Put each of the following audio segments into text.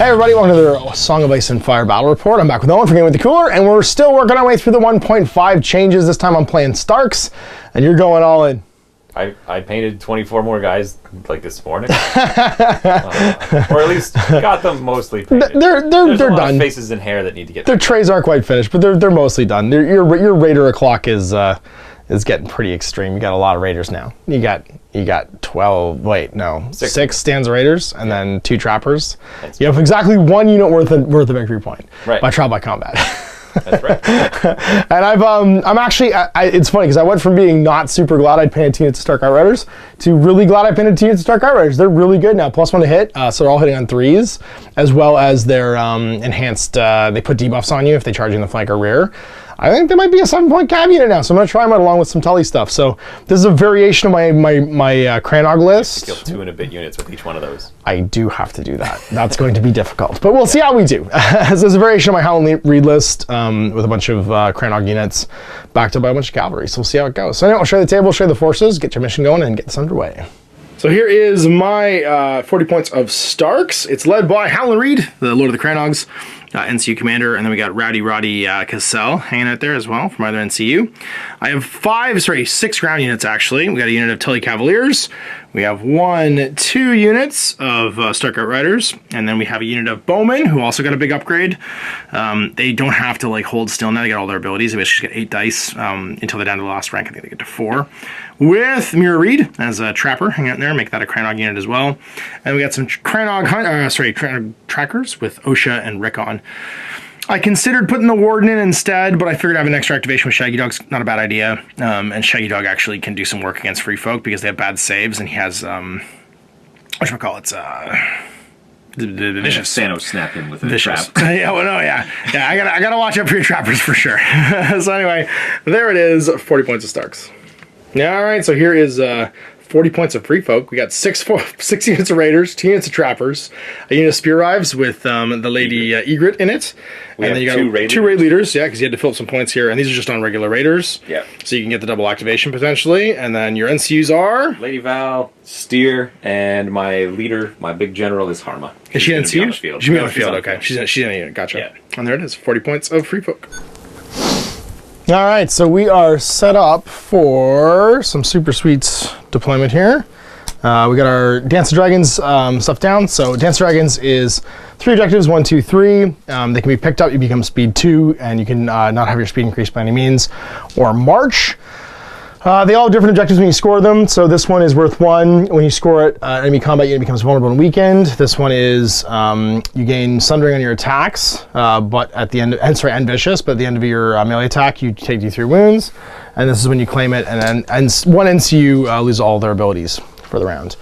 Hey everybody, welcome to the Song of Ice and Fire Battle Report. I'm back with Owen for Game with the Cooler, and we're still working our way through the 1.5 changes. This time I'm playing Starks, and you're going all in. I painted 24 more guys like this morning, or at least got them mostly painted. They're done. Faces and hair that need to get. Their trays aren't quite finished, but they're mostly done. Your Raider o'clock is getting pretty extreme. You got a lot of Raiders now. You got 12. Wait, no, six stands of Raiders, and then 2 trappers. You have exactly 1 unit worth of victory point by trial by combat. That's right. And I'm actually, it's funny because I went from being not super glad I'd painted 2 units of Stark Outriders to really glad I painted 2 units of Stark Outriders. They're really good now, +1 to hit, so they're all hitting on 3s, as well as their enhanced, they put debuffs on you if they charge you in the flank or rear. I think there might be a 7-point cab unit now, so I'm going to try them out along with some Tully stuff. So this is a variation of my Cranog list. You kill 2 and a bit units with each one of those. I do have to do that. That's going to be difficult, but we'll see how we do. This is a variation of my Howland Reed list with a bunch of Cranog units backed up by a bunch of cavalry. So we'll see how it goes. So anyway, I'll show you the table, show you the forces, get your mission going, and get this underway. So here is my 40 points of Starks. It's led by Howland Reed, the Lord of the Cranogs. NCU commander, and then we got Rowdy Roddy Cassell hanging out there as well from either NCU. I have 6 ground units actually. We got a unit of Tully Cavaliers. We have 2 units of Stark Outriders, and then we have a unit of Bowmen who also got a big upgrade. They don't have to like hold still now. They got all their abilities. They basically just get 8 dice until they're down to the last rank. I think they get to 4. With Mira Reed as a trapper, hang out in there, make that a Cranog unit as well. And we got some Cranog trackers with Osha and Rickon. I considered putting the Warden in instead, but I figured having an extra activation with Shaggy Dog's not a bad idea. And Shaggy Dog actually can do some work against Free Folk because they have bad saves, and he has whatchamacallits, the vicious. Thanos snap him with a vicious trap. Yeah, well, no, yeah. I gotta watch out for your trappers for sure. So anyway, there it is. 40 points of Starks. Yeah, all right. So here is 40 points of Free Folk. We got 6 units of Raiders, 2 units of Trappers, a unit of Spear Rives with the Lady Egret in it. We and have then you got 2 raid leaders, yeah, because you had to fill up some points here. And these are just on regular Raiders. Yeah. So you can get the double activation potentially. And then your NCUs are? Lady Val, Steer, and my leader, my big general, is Harma. Is she NCU? She's on the field, okay. She's in a unit, gotcha. Yeah. And there it is, 40 points of Free Folk. All right, so we are set up for some Super Sweets deployment here. We got our Dance of Dragons stuff down. So Dance of Dragons is 3 objectives, 1, 2, 3. They can be picked up, you become speed 2, and you can not have your speed increased by any means, or march. They all have different objectives when you score them. So this one is worth 1. When you score it, enemy combat unit becomes vulnerable and weakened. This one is you gain sundering on your attacks, but at the end, and vicious. But at the end of your melee attack, you take D3 wounds, and this is when you claim it. And one NCU loses all their abilities for the round.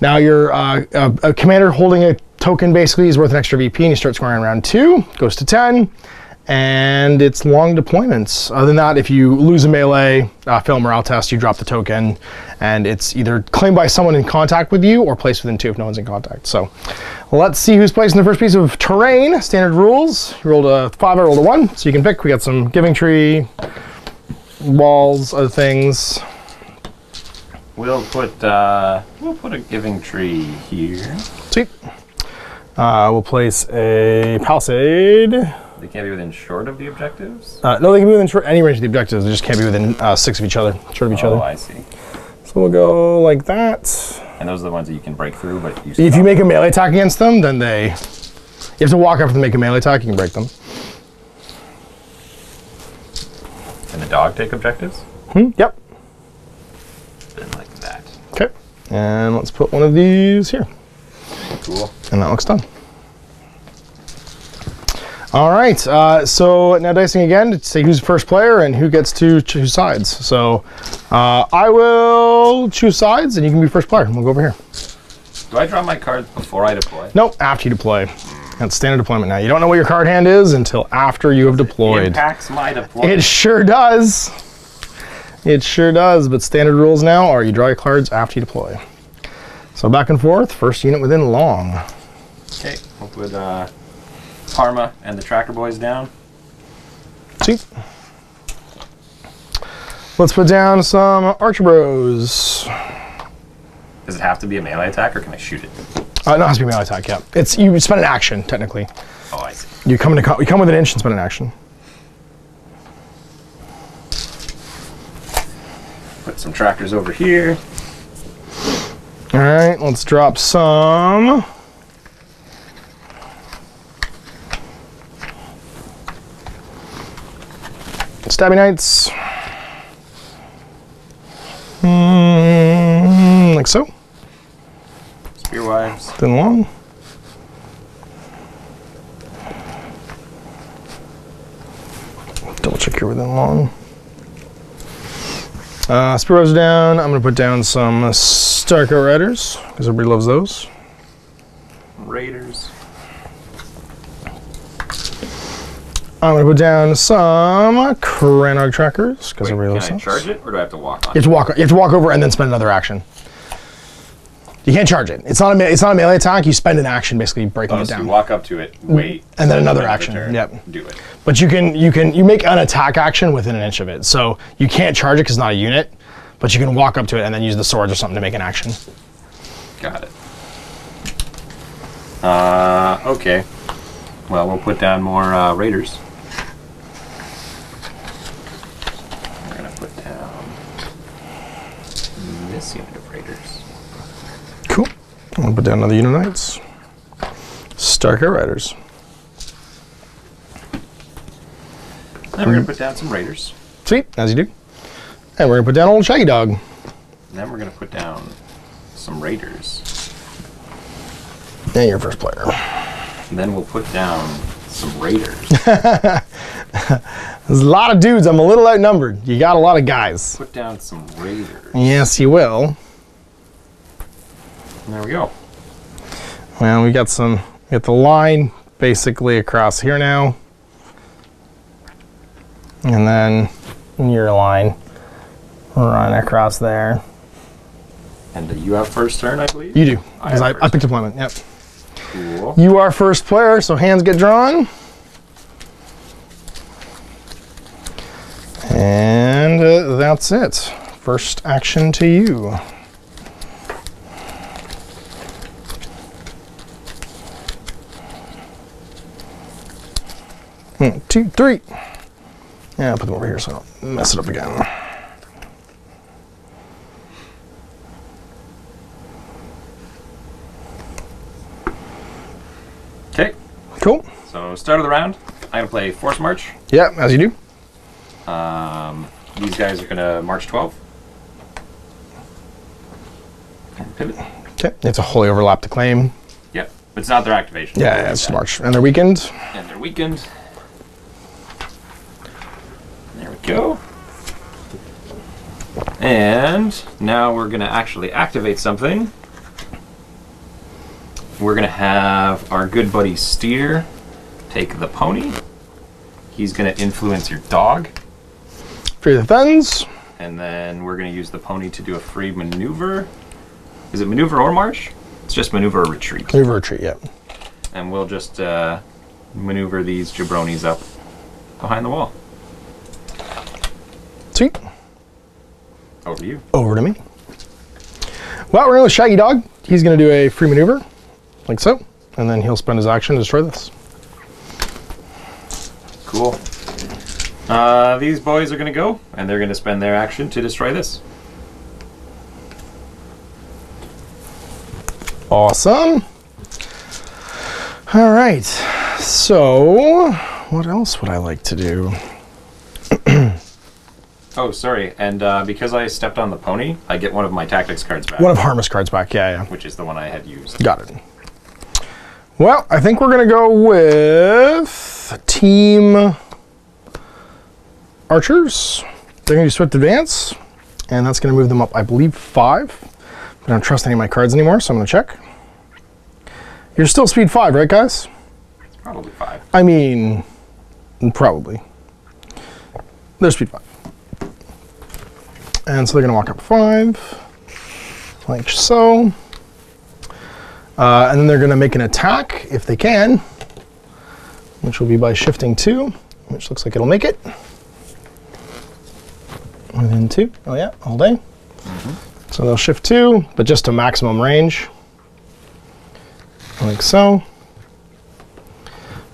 Now your a commander holding a token basically is worth an extra VP, and you start scoring on round 2. Goes to 10. And it's long deployments. Other than that, if you lose a melee, fail a morale test, you drop the token, and it's either claimed by someone in contact with you or placed within 2 if no one's in contact. So let's see who's placing the first piece of terrain. Standard rules. You rolled a 5, I rolled a 1, so you can pick. We got some Giving Tree, walls, other things. We'll put a Giving Tree here. Sweet. We'll place a Palisade. They can't be within short of the objectives? No, they can be within any range of the objectives. They just can't be within 6 of each other, short of each other. Oh, I see. So we'll go like that. And those are the ones that you can break through, but you if you make a melee attack against them, then you have to walk after them, make a melee attack, you can break them. Can the dog take objectives? Yep. Then like that. Okay. And let's put one of these here. Cool. And that looks done. All right, so now dicing again to say who's first player and who gets to choose sides. So I will choose sides, and you can be first player. We'll go over here. Do I draw my cards before I deploy? Nope, after you deploy. That's standard deployment now. You don't know what your card hand is until after you have deployed. It impacts my deployment. It sure does. It sure does, but standard rules now are you draw your cards after you deploy. So back and forth, first unit within long. Okay, we'll put Parma and the Tracker Boys down. See. Let's put down some Archer Bros. Does it have to be a melee attack, or can I shoot it? No, it has to be melee attack, yeah. You spend an action, technically. Oh, I see. You come with an inch and spend an action. Put some trackers over here. All right, let's drop some. Stabby Knights. Like so. Spearwives. Then long. Double check here within long. Spearwives down. I'm going to put down some Starcoat Riders, because everybody loves those. Raiders. I'm going to put down some Cranog Trackers, because everybody loves those. Can I charge it, or do I have to walk on You have to walk over and then spend another action. You can't charge it. It's not a melee attack. You spend an action basically breaking it So down. you walk up to it, wait, and then another action. turn, Yep. do it. But you make an attack action within an inch of it. So you can't charge it because it's not a unit, but you can walk up to it and then use the swords or something to make an action. Got it. Okay. Well, we'll put down more raiders. We're gonna put down this unit of raiders. Cool. I'm gonna put down another unit of knights. Starcoat Riders. Then we're gonna put down some raiders. Sweet, as you do. And we're gonna put down old Shaggy Dog. And then we're gonna put down some raiders. And you're first player. And then we'll put down some raiders. There's a lot of dudes. I'm a little outnumbered. You got a lot of guys. Put down some raiders. Yes, you will. And there we go. Well, we got the line basically across here now. And then your line run across there. And you have first turn, I believe? You do, because have I first picked deployment, yep. Cool. You are first player, so hands get drawn. And that's it. First action to you. One, two, three. Yeah, I'll put them over here so I don't mess it up again. Okay. Cool. So start of the round, I'm gonna play Force March. Yeah, as you do. These guys are gonna march 12. And pivot. Okay, it's a wholly overlap to claim. Yep, but it's not their activation. Yeah, it's March. And they're weakened. And they're weakened. There we go. And now we're gonna actually activate something. We're gonna have our good buddy Steer take the pony. He's gonna influence your dog. Free the Thuns. And then we're gonna use the pony to do a free maneuver. Is it maneuver or march? It's just maneuver or retreat. Maneuver retreat, yeah. And we'll just maneuver these jabronis up behind the wall. Sweet. Over to you. Over to me. Well, we're going with Shaggy Dog. He's going to do a free maneuver, like so. And then he'll spend his action to destroy this. Cool. These boys are going to go, and they're going to spend their action to destroy this. Awesome. All right. So, what else would I like to do? Oh, sorry. And because I stepped on the pony, I get one of my tactics cards back. One of Harmless cards back, yeah. Which is the one I had used. Got it. Well, I think we're going to go with Team Archers. They're going to do Swift Advance, and that's going to move them up, I believe, 5. I don't trust any of my cards anymore, so I'm going to check. You're still speed 5, right, guys? It's probably 5. I mean, probably. They're speed 5. And so they're going to walk up 5, like so. And then they're going to make an attack, if they can, which will be by shifting 2, which looks like it'll make it. Within 2. Oh yeah, all day. So they'll shift 2, but just to maximum range. like so.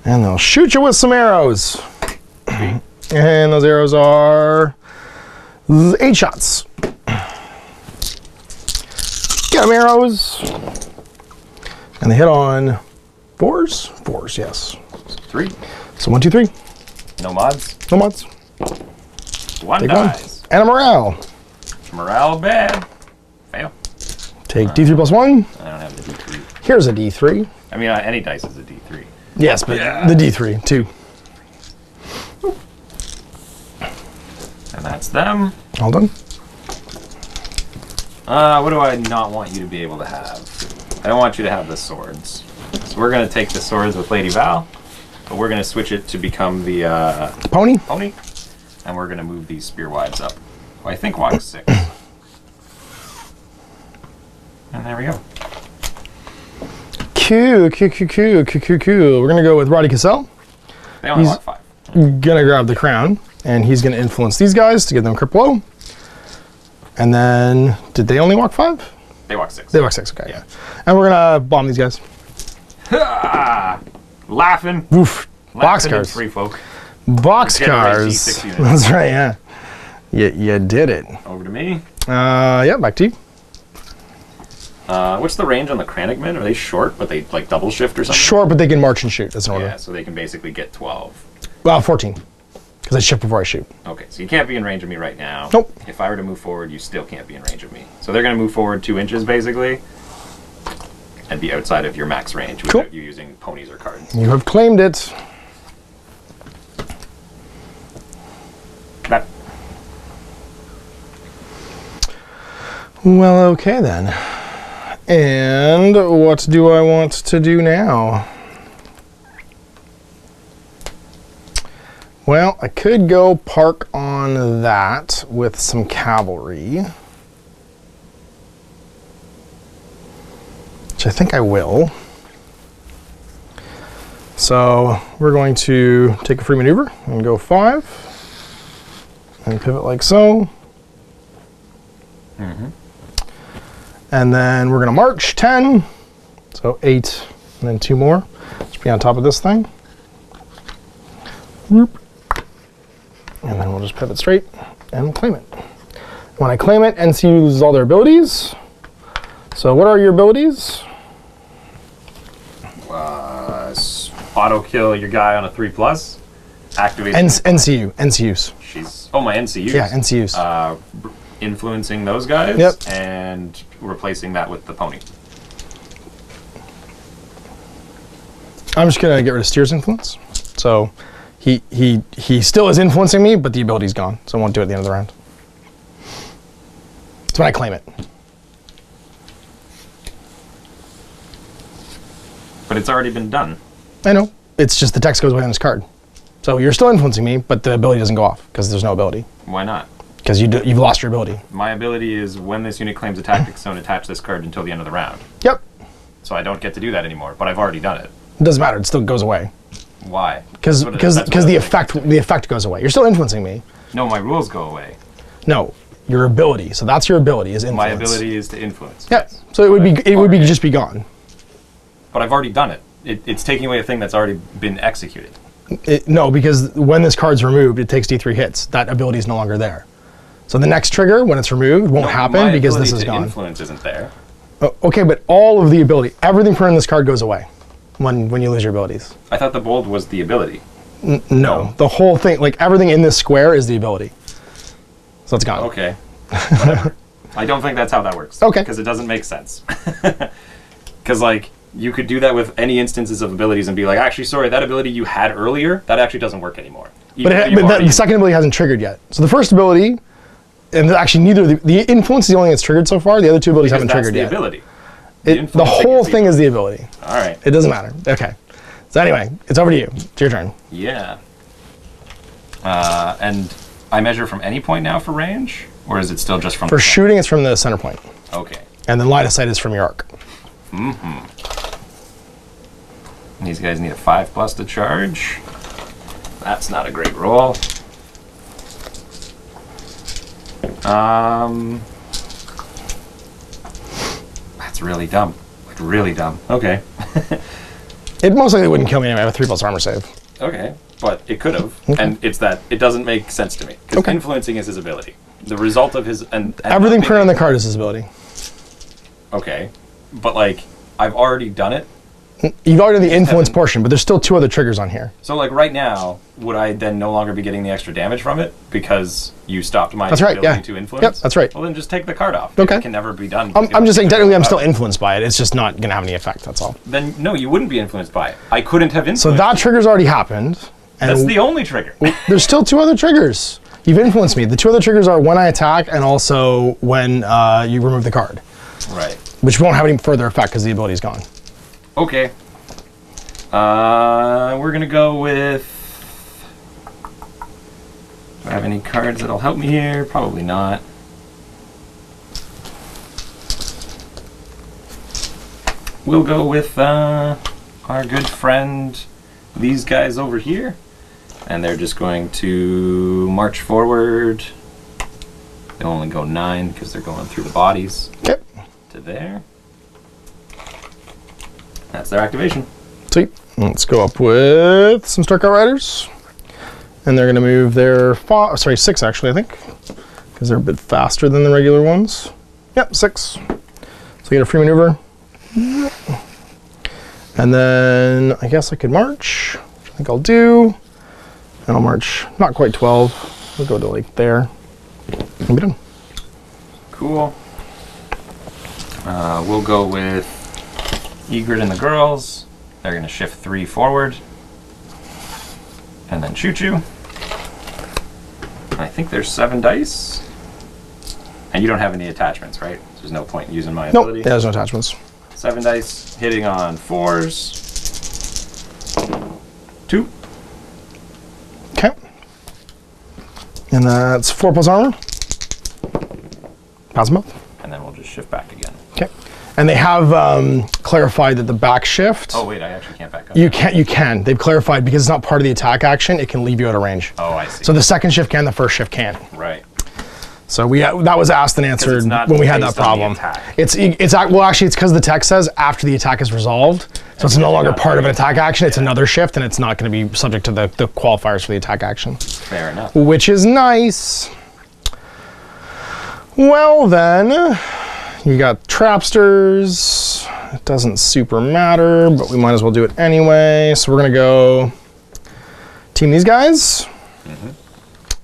And they'll shoot you with some arrows. And those arrows are 8 shots. Get them arrows. And they hit on 4s? 4s, yes. 3. So 1, 2, 3. No mods. No mods. 1 Take dies. 1. And a morale. Morale bad. Fail. Take D3 plus 1. I don't have the D3. Here's a D3. I mean, any dice is a D3. Yes, but the D3, 2. And that's them. All done. What do I not want you to be able to have? I don't want you to have the swords. So we're going to take the swords with Lady Val, but we're going to switch it to become the Pony. And we're going to move these spear wives up. Well, I think walk 6. And there we go. Cool. We're going to go with Roddy Cassell. They only walk 5. Gonna grab the crown, and he's gonna influence these guys to give them crit blow. And then, did they only walk 5? They walk 6. They walk 6, okay. Yeah. And we're gonna bomb these guys. Laughing. Oof. Laughing Boxcars. free folk. Boxcars. That's right, yeah. You did it. Over to me. Yeah, back to you. What's the range on the Kranigmen? Are they short, but they like double shift or something? Short, but they can march and shoot. That's an order. Yeah, so they can basically get 12. Well, 14. Because I shift before I shoot. Okay, so you can't be in range of me right now. Nope. If I were to move forward, you still can't be in range of me. So they're going to move forward 2 inches, basically, and be outside of your max range without you using ponies or cards. You have claimed it. That. Well, okay then. And what do I want to do now? Well, I could go park on that with some cavalry. Which I think I will. So we're going to take a free maneuver and go 5. And pivot like so. Mm-hmm. And then we're going to march 10. So 8, and then 2 more. Just be on top of this thing. Whoop. And then we'll just pivot straight and claim it. When I claim it, NC loses all their abilities. So what are your abilities? Auto kill your guy on a 3+. Activate. NCUs. My NCUs. Yeah, NCUs. Influencing those guys. Yep. And replacing that with the pony. I'm just gonna get rid of Steer's influence. So he still is influencing me, but the ability's gone. So I won't do it at the end of the round. That's when I claim it. But it's already been done. I know. It's just the text goes away on this card. So you're still influencing me, but the ability doesn't go off because there's no ability. Why not? Because you've lost your ability. My ability is when this unit claims a tactic zone, attach this card until the end of the round. Yep. So I don't get to do that anymore, but I've already done it. It doesn't matter. It still goes away. Why? Because the effect goes away. You're still influencing me. No, my rules go away. No, your ability. So that's your ability is influence. My ability is to influence. Yeah. So it would just be gone. But I've already done it. It's taking away a thing that's already been executed. No, because when this card's removed, it takes D3 hits. That ability is no longer there. So the next trigger, when it's removed, won't happen because this is gone. Influence isn't there. Okay, but all of the ability, everything from this card goes away when you lose your abilities. I thought the bold was the ability. No, the whole thing, like everything in this square is the ability. So it's gone. Okay. Whatever. I don't think that's how that works. Okay. Because it doesn't make sense. Because, like, you could do that with any instances of abilities and be like, actually, sorry, that ability you had earlier, that actually doesn't work anymore. But the second ability hasn't triggered yet. So the first ability, and actually neither of the influence is the only thing that's triggered so far. The other 2 abilities haven't triggered yet. The ability. The whole thing is the ability. All right. It doesn't matter. Okay. So anyway, it's over to you. It's your turn. Yeah. And I measure from any point now for range? Or is it still just from... For shooting, it's from the center point. Okay. And then line of sight is from your arc. Mm-hmm. These guys need a 5+ to charge. That's not a great roll. That's really dumb. Like, really dumb. Okay. It most likely wouldn't kill me anyway. I have a 3+ armor save. Okay, but it could have, and it's that it doesn't make sense to me because influencing is his ability. The result of his and everything printed on the card is his ability. Okay, but like I've already done it. You've already done the influence portion, but there's still 2 other triggers on here. So like right now, would I then no longer be getting the extra damage from it because you stopped my ability to influence? Yep, that's right. Well, then just take the card off. Okay. It can never be done. I'm just saying technically I'm still influenced by it. It's just not going to have any effect, that's all. Then no, you wouldn't be influenced by it. I couldn't have influenced. So that trigger's already happened. And that's the only trigger. There's still 2 other triggers. You've influenced me. The 2 other triggers are when I attack and also when you remove the card. Right. Which won't have any further effect because the ability's gone. Okay. We're gonna go with. Do I have any cards that'll help me here? Probably not. We'll go with our good friend, these guys over here, and they're just going to march forward. They'll only go 9 because they're going through the bodies. Okay. To there. That's their activation. Sweet. Let's go up with some Stark Outriders. And they're going to move their 6 actually, I think. Because they're a bit faster than the regular ones. Yep, 6. So you get a free maneuver. And then I guess I could march, which I think I'll do. And I'll march not quite 12. We'll go to like there. And be done. Cool. We'll go with Egret and the girls. They're going to shift 3 forward and then shoot you. I think there's 7 dice. And you don't have any attachments, right? So there's no point in using my ability. Nope, there's no attachments. 7 dice, hitting on 4s. 2. Okay. And that's 4+ armor. Pass them both. And then we'll just shift back again. Okay. And they have clarified that the back shift. Oh wait, I actually can't back up. You can. They've clarified because it's not part of the attack action. It can leave you out of range. Oh, I see. So the second shift can, the first shift can't. Right. So that was asked and answered when we had that problem. It's actually it's because the text says after the attack is resolved, so it's no longer part of an attack action. It's another shift, and it's not going to be subject to the qualifiers for the attack action. Fair enough. Which is nice. Well then. You got Trapsters. It doesn't super matter, but we might as well do it anyway. So we're gonna go team these guys.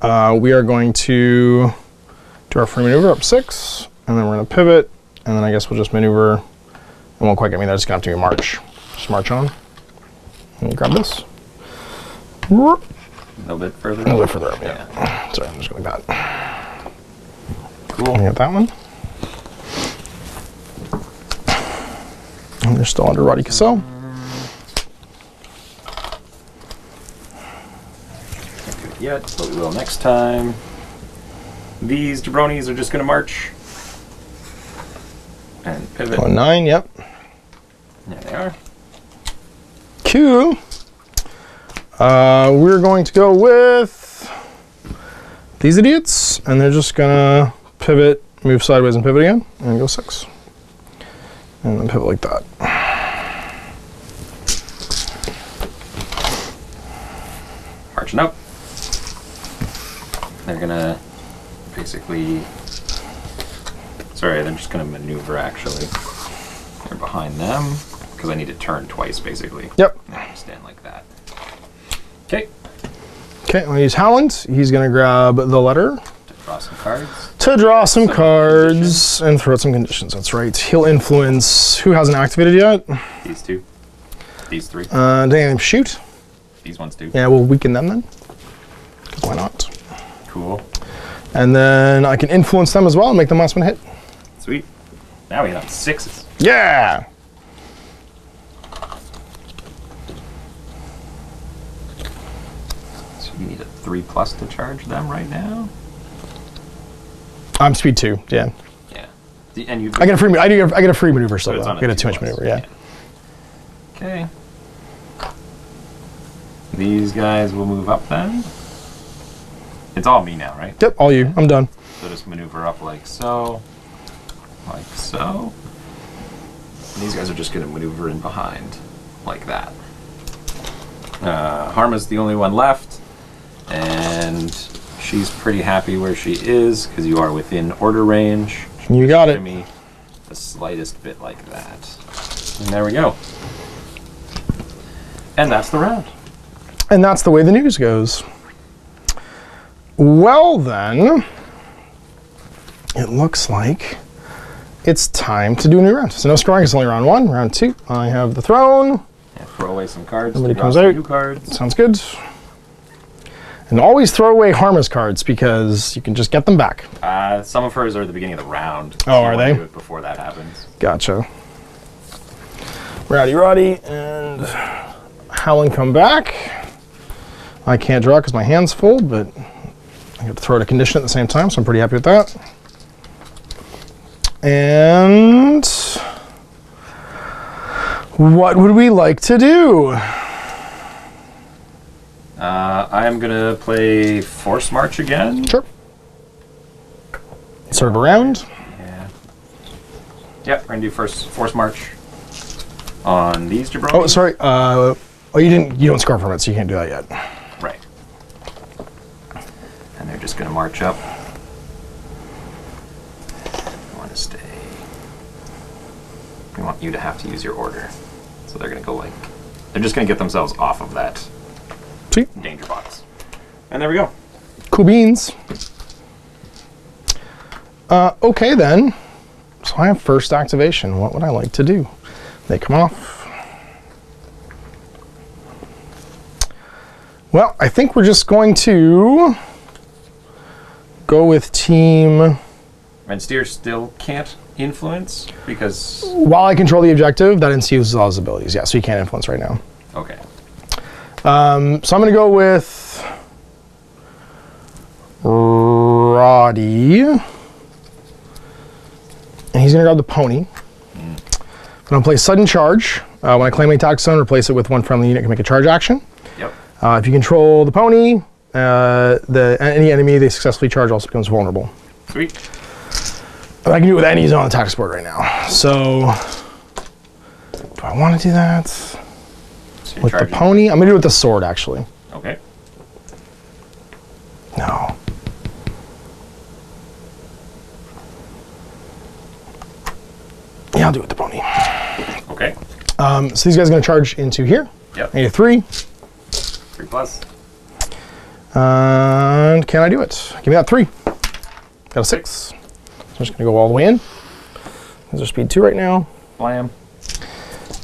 We are going to do our free maneuver up 6, and then we're gonna pivot, and then I guess we'll just maneuver. It won't quite get me there, it's gonna have to be march. Just march on. And grab this. A little bit further up. A little bit further up, yeah. Sorry, I'm just going back. Cool. Get that one. And they're still under Roddy Cassell. Can't do it yet, but we will next time. These jabronis are just going to march and pivot. 9, yep. There they are. Cool. We're going to go with these idiots, and they're just gonna pivot, move sideways and pivot again, and go 6. And then pivot like that. Marching up. They're gonna basically, sorry, they're just gonna maneuver actually. They're behind them, because I need to turn twice basically. Yep. And stand like that. Okay. Okay, I'm gonna use Howland. He's gonna grab the letter. To draw some cards. To draw some cards and throw out some conditions, that's right. He'll influence, who hasn't activated yet? These 2. These 3. Damn, shoot. These ones do. Yeah, we'll weaken them then. Why not? Cool. And then I can influence them as well and make them last one hit. Sweet. Now we have 6s. Yeah! So you need a 3+ to charge them right now? I'm speed 2, yeah. Yeah. And you I get a free maneuver still, it's though. on I get a 2 2+. inch maneuver, yeah. Okay. These guys will move up then. It's all me now, right? Yep, all you. I'm done. So just maneuver up like so. Like so. And these guys are just going to maneuver in behind, like that. Harma's the only one left, and she's pretty happy where she is, because you are within order range. You got it. Me the slightest bit like that. And there we go. And that's the round. And that's the way the news goes. Well then, it looks like it's time to do a new round. So no scoring, it's only round 1. Round 2, I have the throne. Yeah, throw away some cards. Somebody Draw comes some out. new cards. Sounds good. And always throw away Harma's cards because you can just get them back. Some of hers are at the beginning of the round. Oh, are they? Do it before that happens. Gotcha. Roddy and Howlin come back. I can't draw because my hand's full, but I get to throw out a condition at the same time, so I'm pretty happy with that. And what would we like to do? I am going to play Force March again. Sure. Sort of around. Yeah. Yep, we're going to do Force March on these jabronis. Oh, sorry. You don't score from it, so you can't do that yet. Right. And they're just going to march up. I want to stay. We want you to have to use your order. So they're going to go like... They're just going to get themselves off of that Sweet. danger box. And there we go. Cool beans. Okay then. So I have first activation. What would I like to do? They come off. Well, I think we're just going to go with team. Red Steer still can't influence because... While I control the objective, that infuses all his abilities. Yeah, so you can't influence right now. Okay. So I'm going to go with Roddy. And he's going to grab the pony. I'm going to play Sudden Charge. When I claim an attack zone, replace it with one friendly unit can make a charge action. Yep. If you control the pony, any enemy they successfully charge also becomes vulnerable. Sweet. I can do it with any zone attack support right now. So, do I want to do that? So With the pony? I'm going to do it with the sword, actually. Okay. No. Yeah, I'll do it with the pony. Okay. So these guys are going to charge into here. Yep. I need a 3. 3 plus. And can I do it? Give me that 3. Got a 6. So I'm just going to go all the way in. These are speed 2 right now. Blam.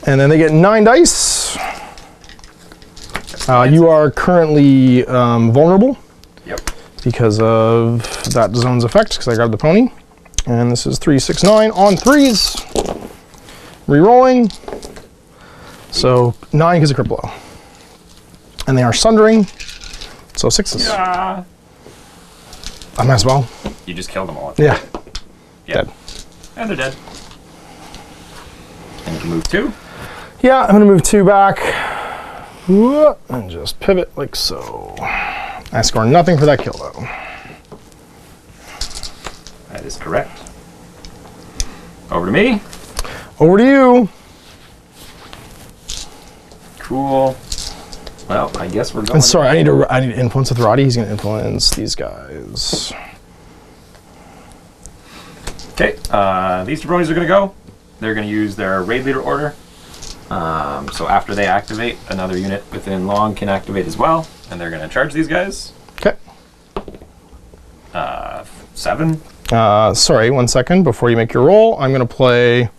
And then they get 9 dice. You are currently vulnerable. Yep. Because of that zone's effect, because I grabbed the pony. And this is 3, 6, 9 on 3s. Rerolling. So 9 because of crit blow. And they are sundering. So 6s. Yeah. I might as well. You just killed them all. Yeah. Yep. Dead. And they're dead. And you can move 2. Yeah, I'm going to move 2 back. And just pivot like so. I score nothing for that kill, though. That is correct. Over to me. Over to you. Cool. Well, I guess we're going. And sorry, I need to influence with Roddy. He's going to influence these guys. Okay, these jabronis are going to go. They're going to use their raid leader order. So after they activate, another unit within long can activate as well, and they're going to charge these guys. Okay. 7. Sorry, 1 second. Before you make your roll, I'm going to play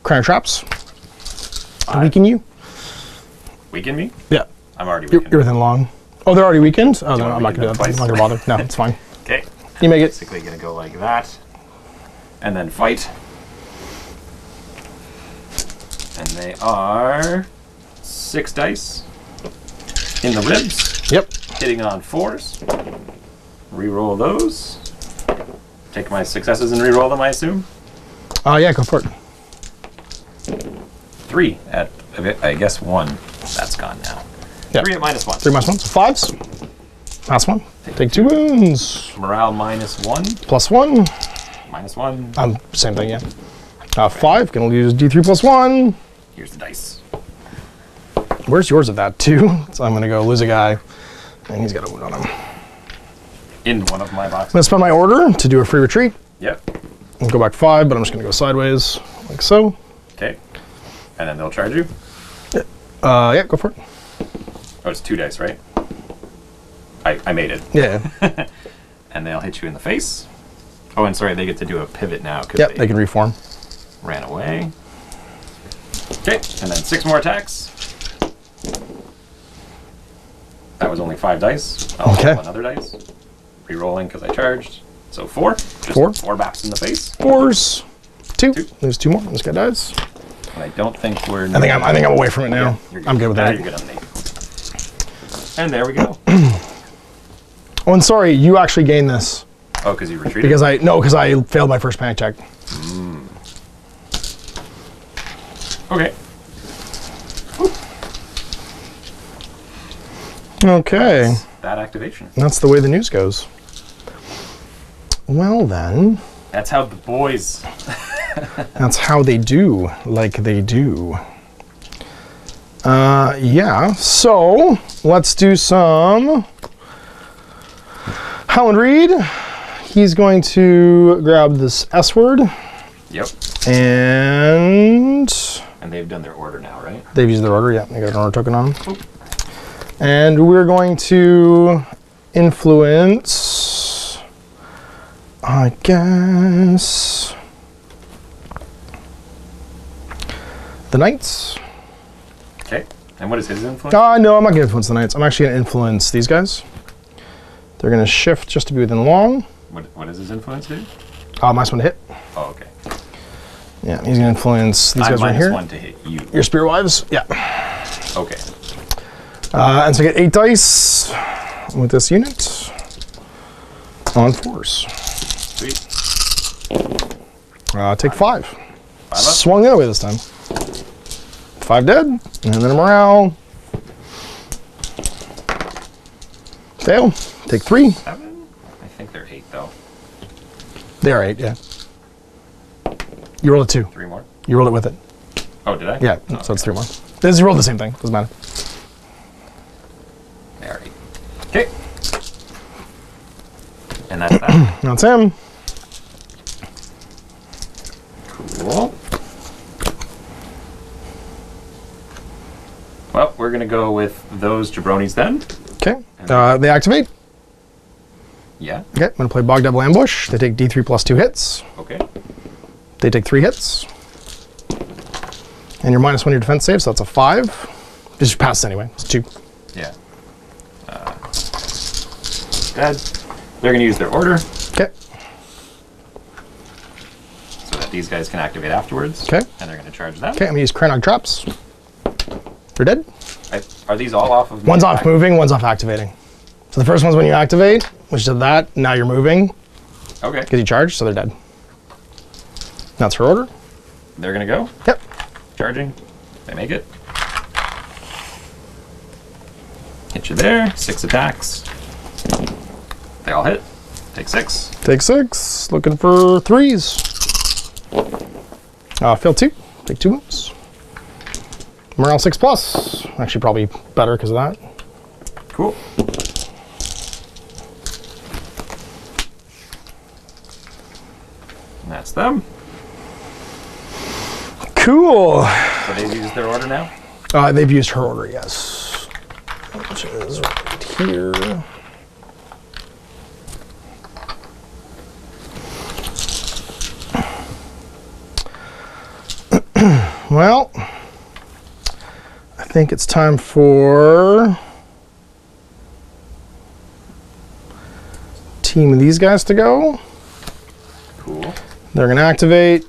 Crown Traps to weaken you. Weaken me? Yeah. I'm already weakened. You're within long. Oh, they're already weakened? Oh, no, want I'm me not to going to do do it that. I'm not going to bother. No, it's fine. Okay. You make it. Basically going to go like that. And then fight. And they are 6 dice in the ribs. Yep. Hitting on 4s. Reroll those. Take my successes and reroll them, I assume. Yeah, go for it. 3 at, I guess, 1. That's gone now. Yep. 3 at -1. 3 -1. So 5s. Last one. Take 2 wounds. Morale -1. +1. -1. Same thing, yeah. 5, gonna use D3 plus 1. Here's the dice. Where's yours at that, 2? So I'm gonna go lose a guy, and he's got a wound on him. In one of my I'm boxes. gonna spend my order to do a free retreat. Yep. And go back 5, but I'm just gonna go sideways, like so. Okay. And then they'll charge you? Yeah, go for it. Oh, it's 2 dice, right? I made it. Yeah. And they'll hit you in the face. Oh, and sorry, they get to do a pivot now because Yep, they can reform. ran away. Okay, and then 6 more attacks. That was only 5 dice. I'll Okay. roll another dice. Re-rolling because I charged. So 4. Just 4. 4 baps in the face. 4s. 2. 2. There's 2 more. This guy dies. And I don't think we're... I think I'm away from it now. You're I'm good with Now that. you're good on the 8. And there we go. Oh, and sorry, you actually gained this. Oh, because you retreated? Because I failed my first panic check. Okay. Okay. That activation. That's the way the news goes. Well then, That's how the boys... that's how they do, like they do. Yeah, so let's do some Howland Reed. He's going to grab this S word. Yep. And they've done their order now, right? they've used their order, yeah. They got an order token on them. And we're going to influence, I guess, the Knights. Okay. And what is his influence? No, I'm not going to influence the Knights. I'm actually going to influence these guys. They're going to shift just to be within long. What does his influence do? Minus 1 to hit. Oh, okay. Yeah, he's going to influence these guys right here. -1 to hit you. Your Spear Wives, yeah. Okay. And so I get 8 dice with this unit on 4s. Sweet. Take 5. 5 up? Swung the other way this time. 5 dead, and then a morale. Fail. Take 3. 7? I think they're 8, though. They are 8, yeah. You rolled a 2. 3 more? You rolled it with it. Oh, did I? Yeah, Oh, so it's 3 more. You rolled the same thing. Doesn't matter. They are 8. Okay. And that's that. That's him. Cool. Well, we're going to go with those jabronis then. Okay. They activate. Yeah. Okay, I'm going to play Bog Devil Ambush. They take D3 plus 2 hits. Okay. They take 3 hits. And you're -1 your defense save, so that's a 5. Just pass anyway. It's 2. Yeah. Dead. They're going to use their order Okay. so that these guys can activate afterwards. Okay. And they're going to charge that. Okay, I'm going to use Cranog Traps. They're dead. Are these all off of... One's off moving, one's off activating. So the first one's when you activate, which did that. Now you're moving Okay. because you charged, so they're dead. That's her order. They're going to go. Yep. Charging. They make it. Hit you there. 6 attacks. They all hit. Take 6. Take 6. Looking for 3s. Fail 2. Take 2 wounds. Morale 6 plus. Actually, probably better because of that. Cool. And that's them. Cool. So they've used their order now? They've used her order, yes. Which is right here. Well, I think it's time for team of these guys to go. Cool. They're going to activate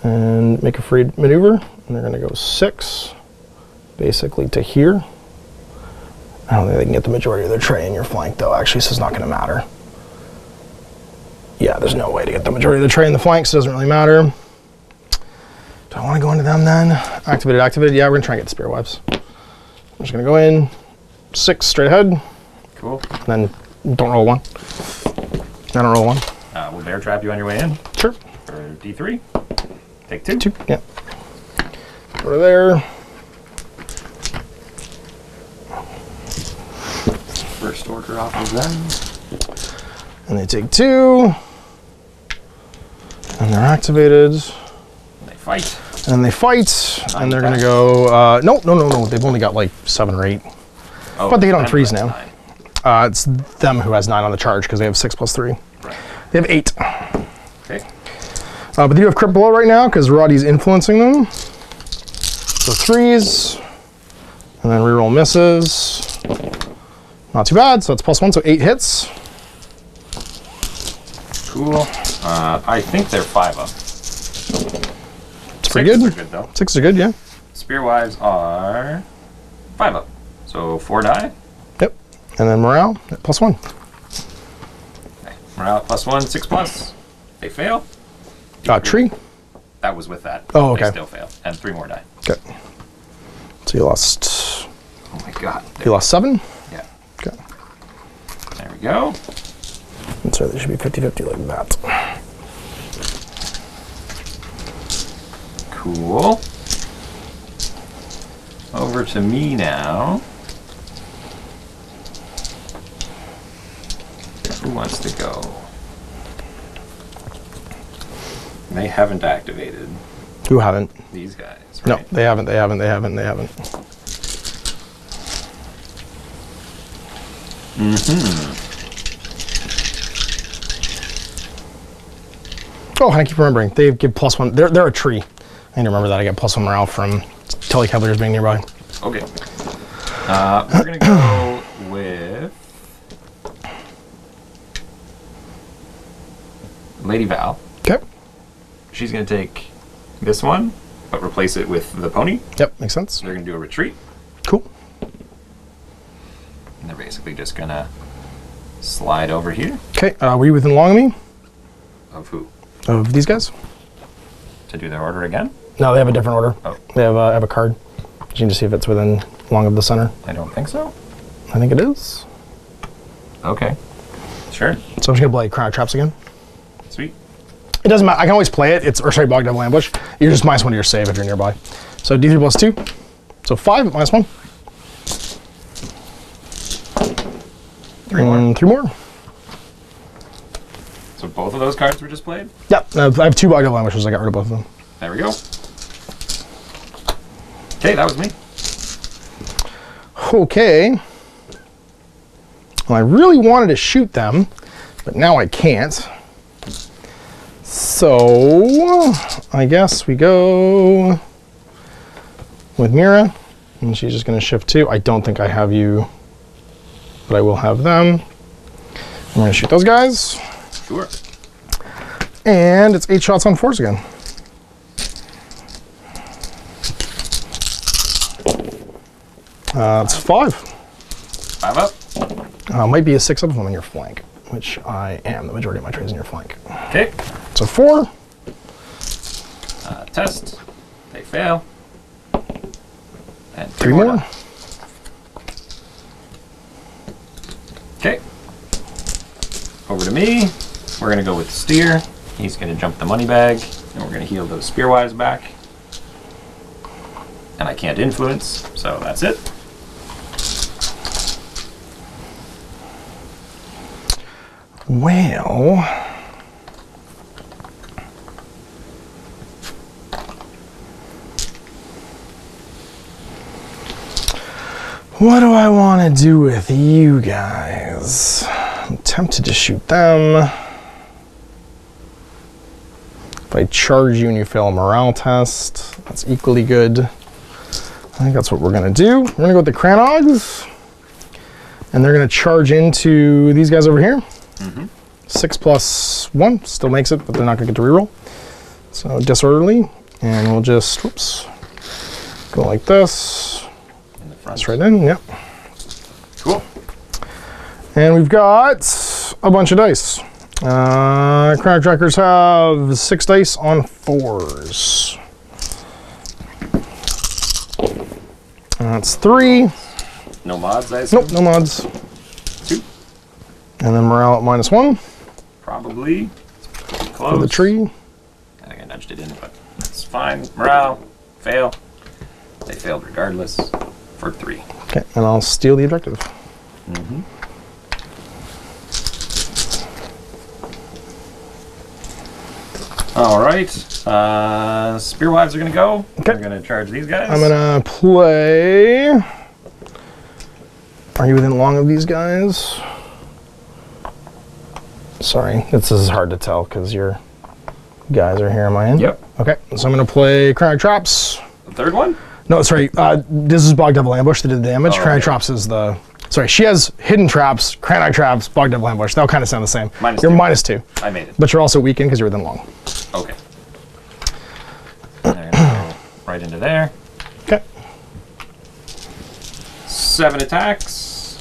and make a free maneuver. And they're going to go 6, basically to here. I don't think they can get the majority of their tray in your flank, though. Actually, so it's not going to matter. Yeah, there's no way to get the majority of the tray in the flank, so it doesn't really matter. Do I want to go into them then? Activated, activated. Yeah, we're going to try and get the Spear Wives. I'm just going to go in 6 straight ahead. Cool. And then don't roll 1. I don't roll 1. Will bear trap you on your way in? Sure. For D3. Take 2. 2, yeah. Go to there. First order off of them. And they take 2. And they're activated. And they fight. And they fight. And they're going to go... no. They've only got like 7 or 8. Oh, but they get on 3s now. 9. It's them who has 9 on the charge because they have 6 plus 3. Right. They have 8. Okay. But they do have crit below right now because Roddy's influencing them. So 3s. And then reroll misses. Not too bad. So that's +1, so 8 hits. Cool. I think they're 5 up. It's pretty good. Are good though. 6 are good, yeah. Spearwives are 5 up. So 4 die. Yep. And then morale at +1. Okay. Morale at +1, 6 plus. They fail. Tree. That was with that. Oh, okay. They still fail. And 3 more die. Okay. So you lost. Oh my god. You lost 7. Yeah. Okay. There we go. So they should be 50-50 like that. Cool. Over to me now. Who wants to go? They haven't activated. Who haven't? These guys, No, right? they haven't. Oh, and I keep remembering. They give +1. They're a tree. I need to remember that. I get +1 morale from Tully Cavaliers being nearby. Okay. We're going to go with Lady Val. Okay. She's going to take this one, but replace it with the pony. Yep, makes sense. They're going to do a retreat. Cool. And they're basically just going to slide over here. Okay, were you within long of me? Of who? Of these guys? To do their order again? No, they have a different order. Oh. They have a card. You can just see if it's within long of the center. I don't think so. I think it is. Okay. Sure. So I'm just going to play Crown of Traps again. Sweet. It doesn't matter. I can always play it. Bog Devil Ambush. You're just -1 to your save if you're nearby. So D3 +2. So 5 -1. 3 more. 3 more. So both of those cards were just played? Yep. I have 2 Bog Devil Ambushes. I got rid of both of them. There we go. Okay, that was me. Okay. Well, I really wanted to shoot them, but now I can't. So, I guess we go with Mira, and she's just going to shift 2. I don't think I have you, but I will have them. I'm going to shoot those guys. Sure. And it's 8 shots on 4s again. It's 5. 5 up. Might be a 6 up if I'm in your flank, which I am. The majority of my trade is in your flank. Okay. So 4. Test. They fail. And 3 more. Okay. Over to me. We're going to go with Steer. He's going to jump the money bag, and we're going to heal those Spearwives back. And I can't influence, so that's it. Well, what do I want to do with you guys? I'm tempted to shoot them. If I charge you and you fail a morale test, that's equally good. I think that's what we're going to do. We're going to go with the Cranogs, and they're going to charge into these guys over here. 6 + 1 still makes it, but they're not going to get to reroll. So disorderly, and we'll just go like this. In the front. That's right in, yep. Cool. And we've got a bunch of dice. Chrono Trackers have 6 dice on 4s. That's 3. No mods, I assume? Nope, no mods. 2. And then morale at -1 Probably. for Close. the tree. And nudged it in, but that's fine. Morale, fail. They failed regardless for 3. Okay, and I'll steal the objective. Mm-hmm. All right. Spearwives are going to go. Okay. We're going to charge these guys. I'm going to play... Are you within long of these guys? Sorry, this is hard to tell because your guys are here. Am I in? Yep. Okay, so I'm going to play Chrono Traps. The third one? No, sorry. This is Bog Devil Ambush that did the damage. Oh, Chrono okay. Traps is the... Sorry, she has Hidden Traps, Chrono Traps, Bog Devil Ambush. They'll kind of sound the same. You're -2. I made it. But you're also weakened because you're within long. Okay. And they're gonna go right into there. Okay. 7 attacks.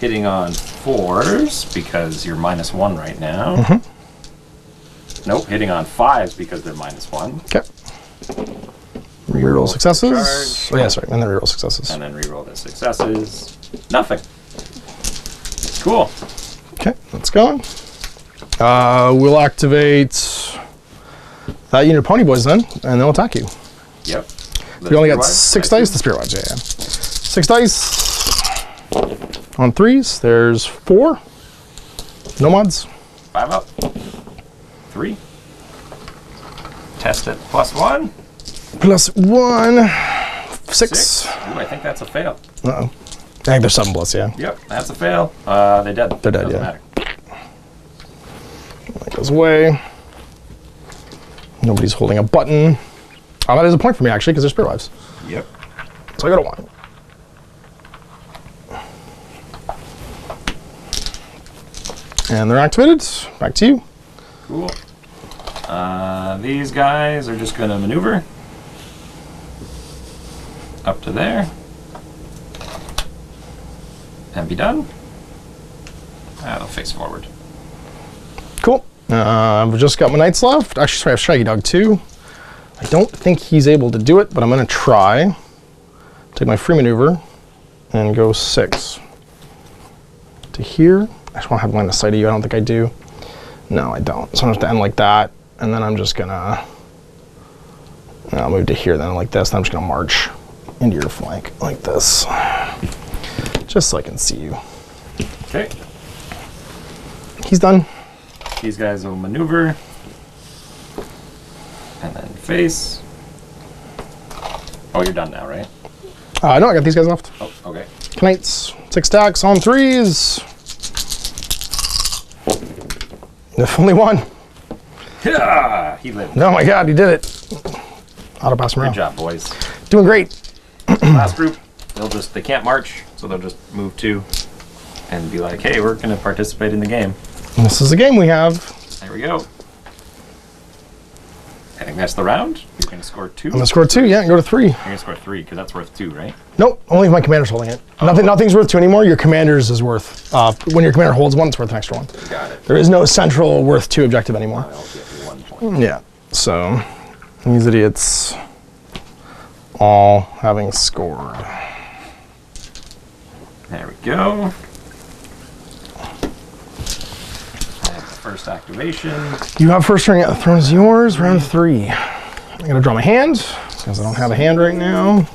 Hitting on 4s because you're -1 right now. Mm-hmm. Nope, hitting on 5s because they're -1. Okay. Reroll successes. Charge. Oh, yeah, sorry. And then reroll successes. And then reroll the successes. Nothing. Cool. Okay, let's go. We'll activate that unit of pony boys then, and they'll attack you. Yep. We only got 6 dice. The spear rods, yeah. 6 dice on 3s. There's 4. No mods. 5 up. 3. Test it. +1. +1. 6. Ooh, I think that's a fail. Uh-oh. I think there's 7 plus, yeah. Yep, that's a fail. They're dead. They're dead, Doesn't yeah. matter. That goes away. Nobody's holding a button. Oh, that is a point for me, actually, because they're spear wives. Yep. So I got a 1. And they're activated. Back to you. Cool. These guys are just going to maneuver up to there and be done. They'll face forward. Cool. I've just got my knights left. Actually, sorry, I have Shaggy Dog too. I don't think he's able to do it, but I'm going to try. Take my free maneuver and go 6 to here. I just want to have line of sight of you. I don't think I do. No, I don't. So I'm going to have to end like that. And then I'm just going to... I'll move to here then like this. Then I'm just going to march into your flank like this. Just so I can see you. Okay. He's done. These guys will maneuver and then face. Oh, you're done now, right? No, I got these guys left. Oh, okay. Knights, 6 stacks on 3s. If only 1. Yeah, he lived. Oh my god, he did it. Auto pass him Good around. job, boys. Doing great. Last group, they can't march, so they'll just move 2 and be like, hey, we're going to participate in the game. And this is a game we have. There we go. I think that's the round. You're going to score 2. I'm going to score 2, yeah, and go to 3. You're going to score 3 because that's worth 2, right? Nope, only if my commander's holding it. Nothing's worth 2 anymore. Your commander's is worth, when your commander holds 1, it's worth an extra 1. Got it. There is no central worth 2 objective anymore. I'll give you 1 point. Yeah, so these idiots all having scored. There we go. First activation. You have first ring. The throne is yours. Round 3. I'm gonna draw my hand because I don't have a hand right now.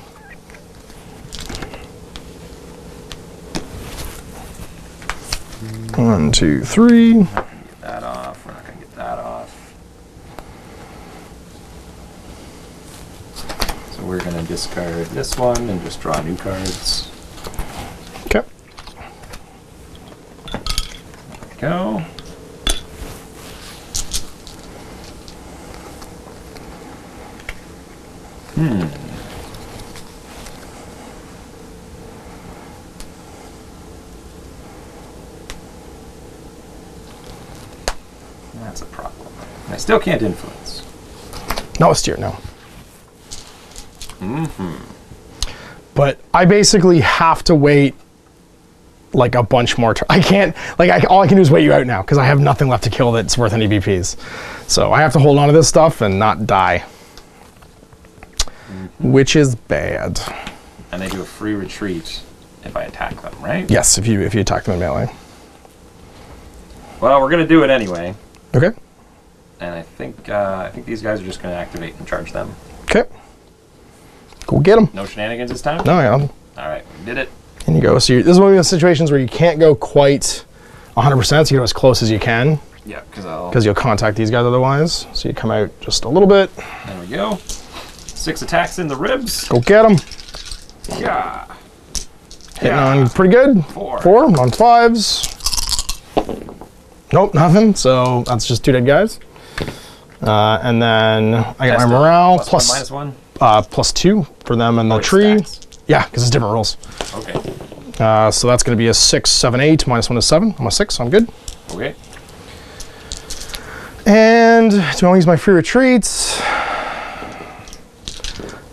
1, 2, 3. We're not gonna get that off. We're not gonna get that off. So we're gonna discard this one and just draw new cards. Okay. There we go. That's a problem. I still can't influence. No, it's steer, no. But I basically have to wait like a bunch more. I can't, all I can do is wait you out now because I have nothing left to kill that's worth any BPs. So I have to hold on to this stuff and not die. Which is bad. And they do a free retreat if I attack them, right? Yes, if you attack them in melee. Well, we're gonna do it anyway. Okay. and I think these guys are just going to activate and charge them. Okay. Go get them. No shenanigans this time? No, yeah. All right, we did it. And you go. So this is one of those situations where you can't go quite 100%, so you go as close as you can. Yeah, because you'll contact these guys otherwise. So you come out just a little bit. There we go. 6 attacks in the ribs. Go get them. Yeah. Hitting on pretty good. 4. 4 on 5s. Nope, nothing. So that's just 2 dead guys. And then I got my morale plus 1, plus 2 for them and the tree. Stacks. Yeah, because it's different rules. Okay. So that's going to be a 6, 7, 8. -1 is 7. I'm a 6, so I'm good. Okay. And do I want to use my free retreats?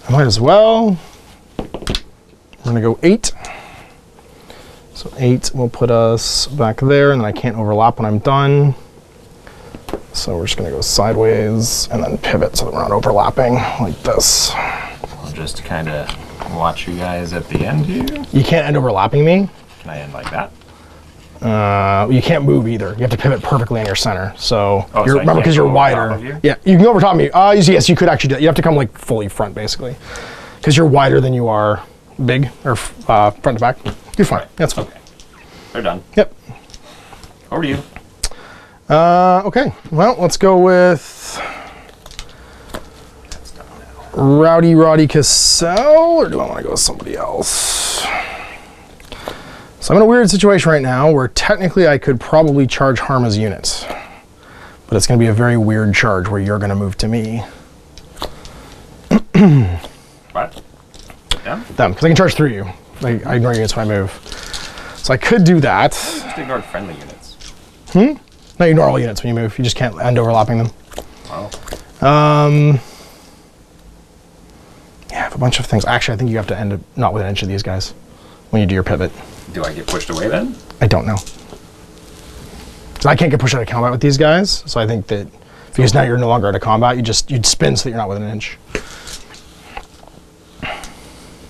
I might as well. We're going to go 8. So 8 will put us back there, and then I can't overlap when I'm done. So we're just going to go sideways and then pivot so that we're not overlapping like this. I'll just kind of watch you guys at the end here. You can't end overlapping me. Can I end like that? You can't move either. You have to pivot perfectly in your center. So, so remember, because you're wider. Yeah, you can go over top of me. Yes, you could actually do that. You have to come like fully front, basically, because you're wider than you are big or front to back. You're fine. Right. That's fine. Okay. They're done. Yep. Over to you. Okay. Well, let's go with That's done now. Rowdy Roddy Cassell, or do I want to go with somebody else? So I'm in a weird situation right now where technically I could probably charge Harma's units, but it's going to be a very weird charge where you're going to move to me. What? Them? Them, because I can charge through you. I ignore units when I move. So I could do that. Just ignored friendly units. No, you ignore all units when you move. You just can't end overlapping them. Wow. Yeah, I have a bunch of things. Actually, I think you have to end it not within an inch of these guys when you do your pivot. Do I get pushed away then? I don't know. So I can't get pushed out of combat with these guys, so I think that because now you're no longer out of combat, you'd spin so that you're not within an inch.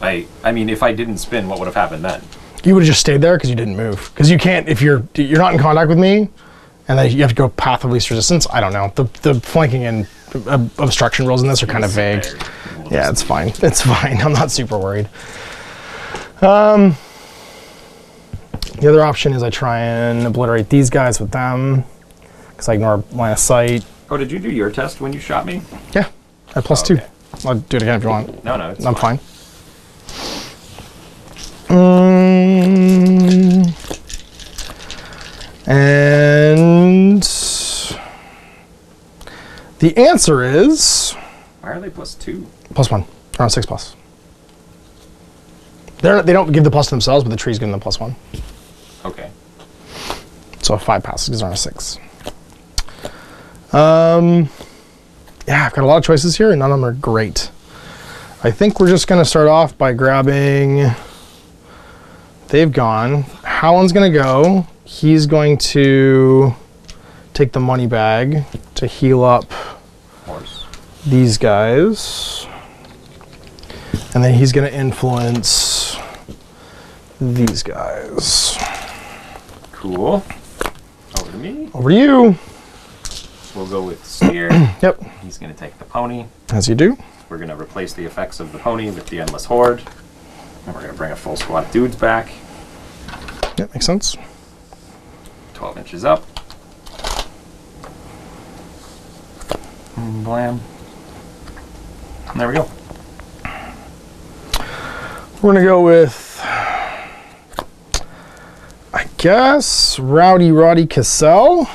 I mean, if I didn't spin, what would have happened then? You would have just stayed there because you didn't move. Because you can't, if you're not in contact with me, and then you have to go path of least resistance. I don't know. The flanking and obstruction rules in this are kind of vague. Yeah, it's fine. It's fine. I'm not super worried. The other option is I try and obliterate these guys with them because I ignore line of sight. Oh, did you do your test when you shot me? Yeah, at plus okay. 2. I'll do it again if you want. No, it's I'm fine. And the answer is... Why are they plus 2? Plus 1. Around 6 plus. They don't give the plus to themselves, but the tree's giving them plus 1. Okay. So a 5 passes because they're on a 6. Yeah, I've got a lot of choices here, and none of them are great. I think we're just going to start off by grabbing... They've gone. Howland's going to go. He's going to take the money bag to heal up these guys. And then he's going to influence these guys. Cool. Over to me. Over to you. We'll go with Steer. Yep. He's going to take the pony. As you do. We're going to replace the effects of the pony with the Endless Horde. And we're going to bring a full squad of dudes back. Yep, makes sense. 12 inches up. And blam. And there we go. We're going to go with, I guess, Rowdy Roddy Cassell.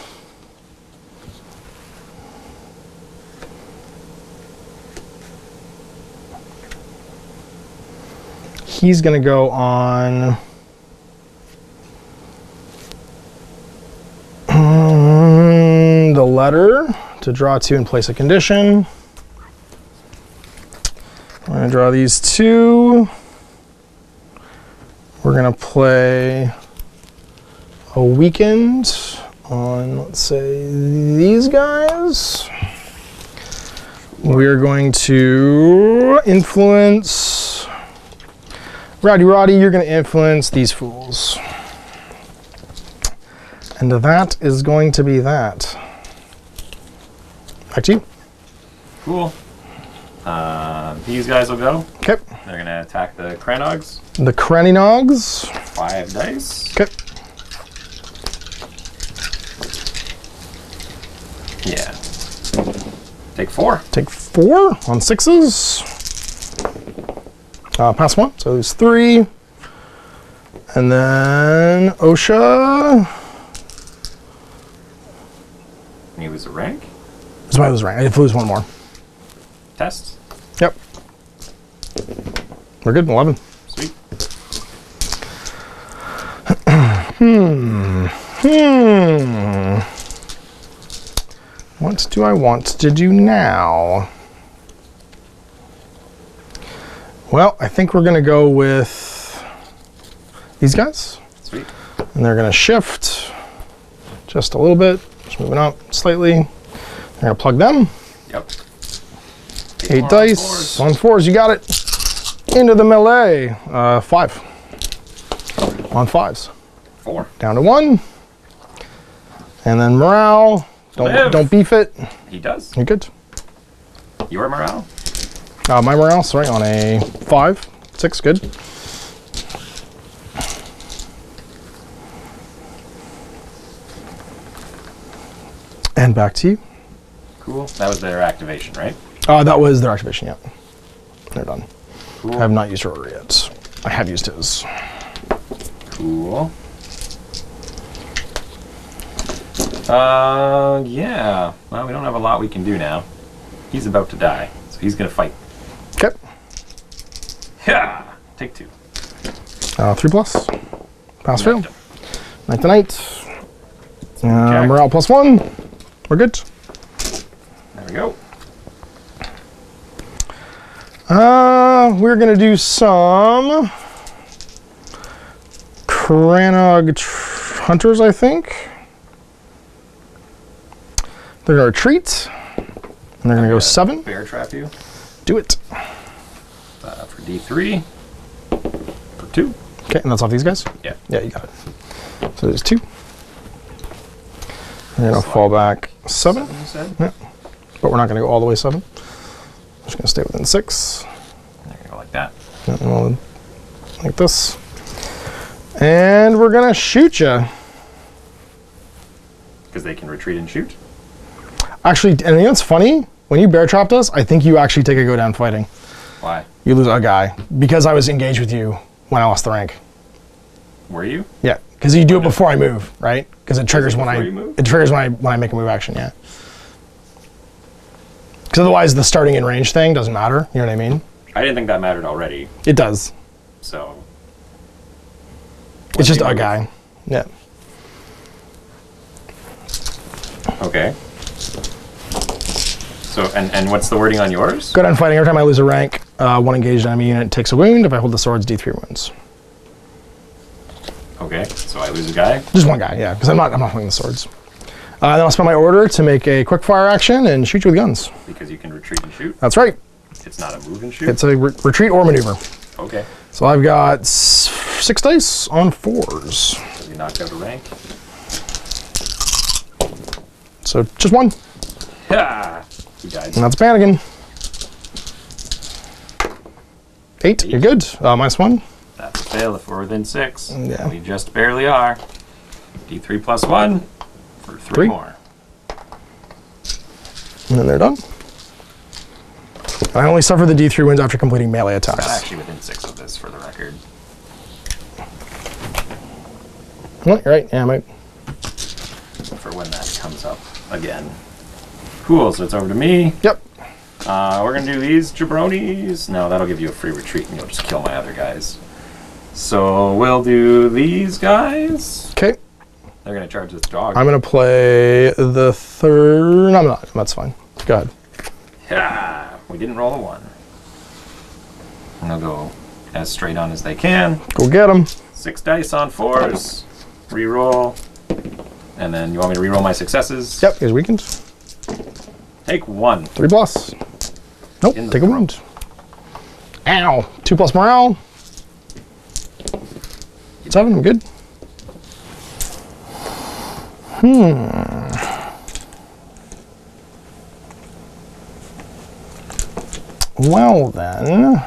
He's going to go on the letter to draw 2 and place a condition. We're going to draw these 2. We're going to play a weekend on, let's say, these guys. We're going to influence... Roddy, you're going to influence these fools. And that is going to be that. Back to you. Cool. These guys will go. Okay. They're going to attack the Cranogs. The Craninogs. 5 dice. Okay. Yeah. Take 4. Take 4 on 6s. Pass 1, so I lose 3. And then OSHA. And you lose a rank. That's why I was right. I have to lose 1 more. Test. Yep. We're good. 11. Sweet. What do I want to do now? Well, I think we're going to go with these guys. Sweet. And they're going to shift just a little bit. Just moving up slightly. They're going to plug them. Yep. 8 dice. On 4s, you got it. Into the melee. 5. On 5s. 4. Down to 1. And then morale. Don't beef it. He does. You're good. Your morale. My morale, sorry, on a 5. 6, good. And back to you. Cool. That was their activation, right? That was their activation, yeah. They're done. Cool. I have not used her order yet. I have used his. Cool. Yeah. Well, we don't have a lot we can do now. He's about to die, so he's gonna fight. Okay. Yeah. Take 2. 3 plus. Pass fail. Night to night. Okay. Morale plus 1. We're good. There we go. We're gonna do some Cranog Hunters, I think. They're gonna retreat, and they're gonna go 7. Bear trap you. Do it. For D3. For 2. Okay, and that's off these guys? Yeah. Yeah, you got it. So there's 2. They're gonna fall back 7. 7, you said? Yeah. But we're not gonna go all the way 7. I'm just gonna stay within 6. They're gonna go like that. And we'll, like this. And we're gonna shoot you. Because they can retreat and shoot. Actually, and you know what's funny? When you bear trapped us, I think you actually take a go down fighting. Why? You lose a guy because I was engaged with you when I lost the rank. Were you? Yeah, because you do it before I move, right? Because it triggers when before you move? it triggers when I make a move action. Yeah. Because otherwise, the starting in range thing doesn't matter. You know what I mean? I didn't think that mattered already. It does. So. It's just you a move? guy. Yeah. Okay. So, and what's the wording on yours? Go down fighting. Every time I lose a rank, one engaged enemy unit takes a wound. If I hold the swords, D3 wounds. Okay, so I lose a guy. Just one guy, yeah, because I'm not holding the swords. Then I'll spend my order to make a quick fire action and shoot you with guns. Because you can retreat and shoot. That's right. It's not a move and shoot. It's a retreat or maneuver. Okay. So I've got 6 dice on 4s. So you knocked out a rank. So just 1. Yeah. You died. And that's Bannigan. 8. You're good. -1. That's a fail if we're within 6. Yeah. We just barely are. D3 plus 1 for 3 more. And then they're done. I only suffer the D3 wounds after completing melee I'm attacks. actually within 6 of this, for the record. Well, you're right. Yeah, I might. For when that comes up again. Cool, so it's over to me. Yep. We're going to do these jabronis. No, that'll give you a free retreat and you'll just kill my other guys. So we'll do these guys. Okay. They're going to charge this dog. I'm going to play the 3rd. No, I'm not. That's fine. Go ahead. Yeah, we didn't roll a 1. And they'll go as straight on as they can. Go get them. 6 dice on 4s. Reroll. And then you want me to reroll my successes? Yep, he's weakened. Take 1. 3 plus. Nope, In the take a wound. Ow. 2 plus morale. 7, I'm good. Well then.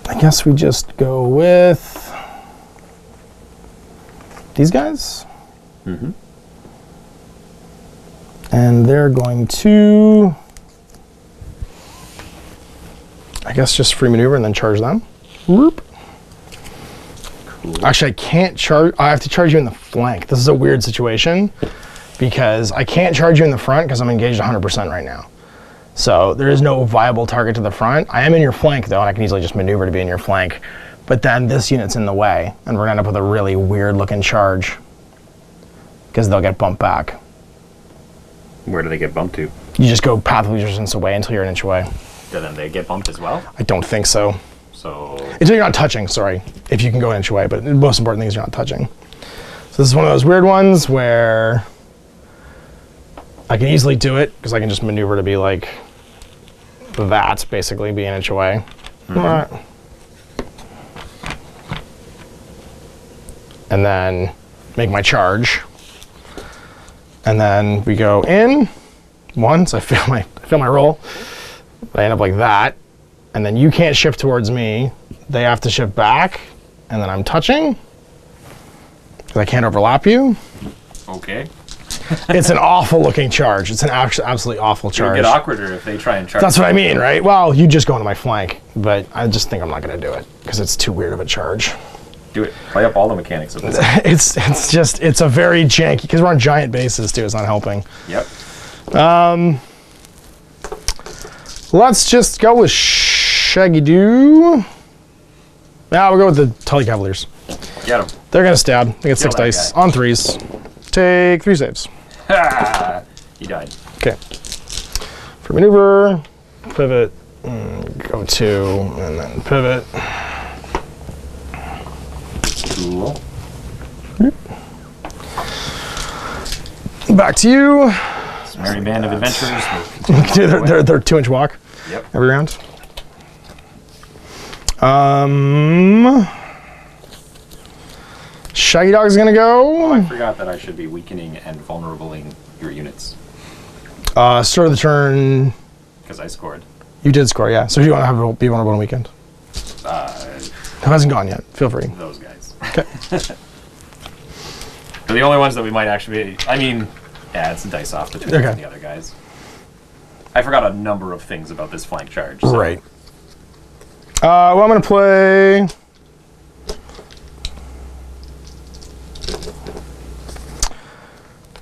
I guess we just go with these guys. Mm-hmm. And they're going to, I guess, just free maneuver and then charge them. Whoop. Cool. Actually, I can't charge, I have to charge you in the flank. This is a weird situation because I can't charge you in the front because I'm engaged 100% right now. So there is no viable target to the front. I am in your flank though, and I can easily just maneuver to be in your flank. But then this unit's in the way, and we're gonna end up with a really weird looking charge because they'll get bumped back. Where do they get bumped to? You just go path of least resistance away until you're an inch away. Then they get bumped as well? I don't think so. So... Until you're not touching, sorry. If you can go an inch away, but the most important thing is you're not touching. So this is one of those weird ones where I can easily do it because I can just maneuver to be like that, basically, be an inch away. Mm-hmm. All right. And then make my charge. And then we go in once, I fail my roll. I end up like that. And then you can't shift towards me. They have to shift back. And then I'm touching. Because I can't overlap you. Okay. It's an awful looking charge. It's an absolutely awful charge. It'll get awkwarder if they try and charge. That's what I mean, right? Well, you just go into my flank. But I just think I'm not going to do it. Because it's too weird of a charge. Do it. Play up all the mechanics of this. It's a very janky, because we're on giant bases too, it's not helping. Yep. Let's just go with Shaggy Doo. Now we'll go with the Tully Cavaliers. Get them. They're gonna stab. They get 6 that dice guy. on 3s. Take 3 saves. Ha! He died. Okay. For maneuver, pivot, go 2, and then pivot. Cool. Back to you. This merry band of adventurers. They're 2-inch walk. Yep. Every round. Shaggy Dog's gonna go. I forgot that I should be weakening and vulnerabling your units. Start of the turn. Because I scored. You did score, yeah. So if you want to have it be vulnerable on weekend. Who hasn't gone yet? Feel free. Those guys. Okay. They're the only ones that we might actually be, I mean, yeah, it's a dice off between us and the other guys. I forgot a number of things about this flank charge. So. Right. Well, I'm going to play...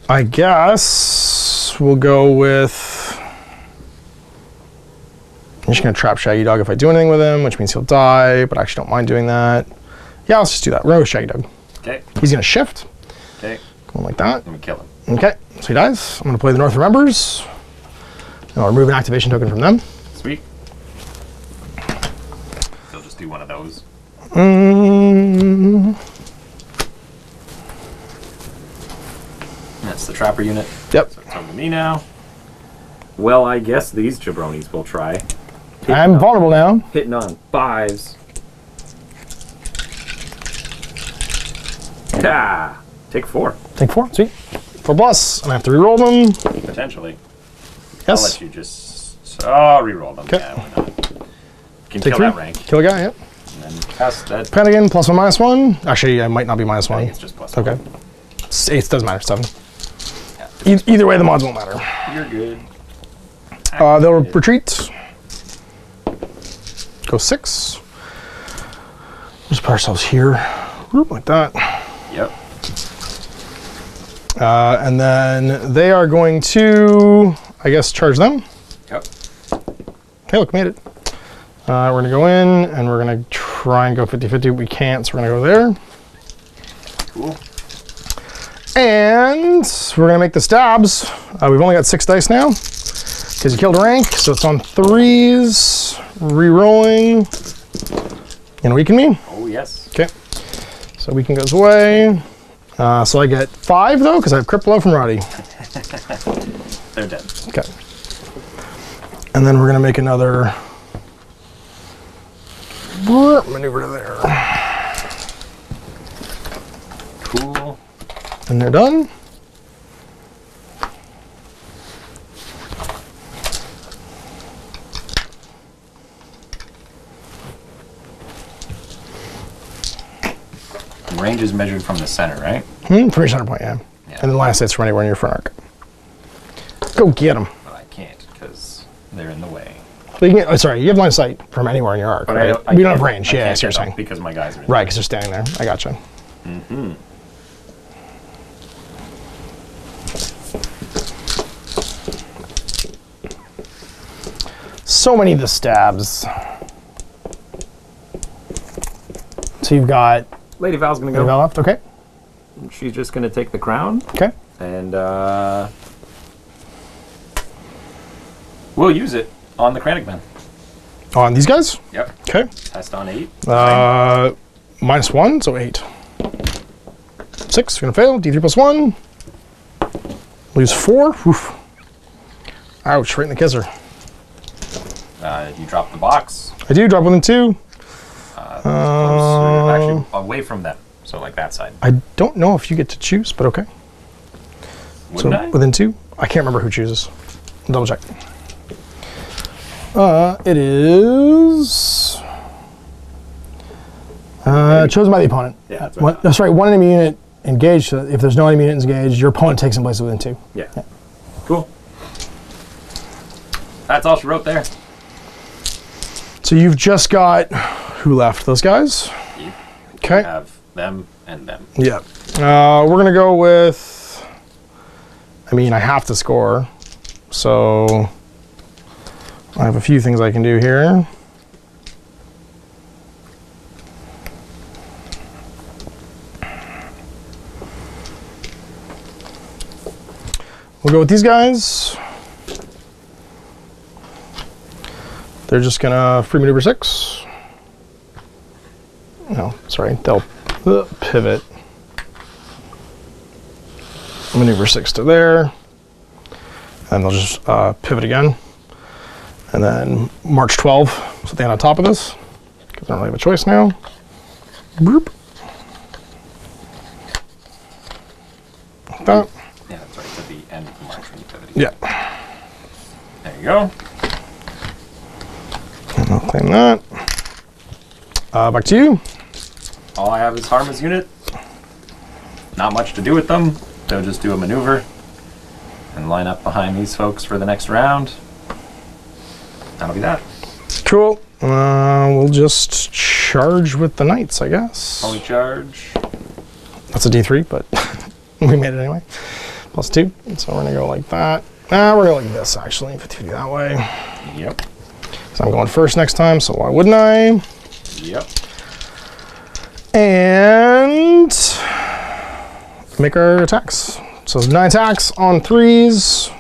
I guess we'll go with... I'm just going to trap Shaggy Dog if I do anything with him, which means he'll die, but I actually don't mind doing that. Yeah, let's just do that. We're going to go with Shaggy Dog. Okay. He's going to shift. Okay. Going like that. Let me kill him. Okay, so he dies. I'm going to play the North Remembers. And I'll remove an activation token from them. Sweet. They'll just do one of those. That's the trapper unit. Yep. So it's over to me now. Well, I guess these jabronis will try. I'm vulnerable now. Hitting on 5s. Ah! Take 4. Take 4, sweet. 4 plus, and I have to reroll them. Potentially. I'll Yes. let you just... Oh, reroll them. Okay. Yeah, why not? You can Take kill 3. that rank. Kill a guy, yep. And then cast that. Pentagon, +1, -1. Actually, I might not be I -1. think it's just plus Okay. 1. 8 doesn't matter, 7. Yeah. Either way, the mods won't matter. You're good. They'll retreat. Go 6. Just put ourselves here. Whoop, like that. Yep. And then they are going to, I guess, charge them. Yep. Okay, look, made it. We're going to go in, and we're going to try and go 50-50. We can't, so we're going to go there. Cool. And we're going to make the stabs. We've only got 6 dice now, because you killed a rank, so it's on 3s. Re-rolling. And weaken me. Oh, yes. Okay. So weaken goes away. So I get 5, though, because I have crit blow from Roddy. They're dead. Okay. And then we're going to make another maneuver to there. And they're done. Range is measured from the center, right? From your center point, yeah. And the line of sight's from anywhere in your front arc. Go get them. Well, I can't because they're in the way. But you can, oh, sorry, you have line of sight from anywhere in your arc, But right? We don't have range, yeah, that's what you're saying. Because my guys are in Right, because they're standing there. I gotcha. Mm-hmm. So many of the stabs. So you've got Lady Val's gonna go. Lady Val left, okay. She's just gonna take the crown. Okay. And we'll use it on the Kranich. On these guys? Yep. Okay. Test on 8. -1, so 8. 6, you're gonna fail. D3 plus 1. Lose 4. Oof. Ouch, right in the kisser. You drop the box. I do drop 1 and 2. Closer, actually, away from them. So like that side. I don't know if you get to choose, but okay. Wouldn't so I? within 2. I can't remember who chooses. Double check. It is chosen by the opponent. Yeah, that's right. That's right. One enemy unit engaged. So if there's no enemy units engaged, your opponent takes in place within 2. Yeah. Cool. That's all she wrote there. So you've just got who left? Those guys. You Okay. have them and them. Yeah. We're gonna go with. I mean, I have to score, so I have a few things I can do here. We'll go with these guys. They're just gonna free maneuver 6. No, sorry, they'll pivot. Maneuver 6 to there. And they'll just pivot again. And then March 12, so they on top of this. Because I don't really have a choice now. Boop. Like that. Yeah, that's right. It's at the end of the march when you pivot. Yeah. There you go. And I'll claim that. Back to you. All I have is Harma's unit. Not much to do with them. They'll just do a maneuver and line up behind these folks for the next round. That'll be that. Cool. We'll just charge with the knights, I guess. Only charge. That's a D3, but we made it anyway. +2. So we're gonna go like that. We're gonna go like this actually, 50 that way. Yep. So I'm going first next time, so why wouldn't I? Yep. And make our attacks. So 9 attacks on 3s.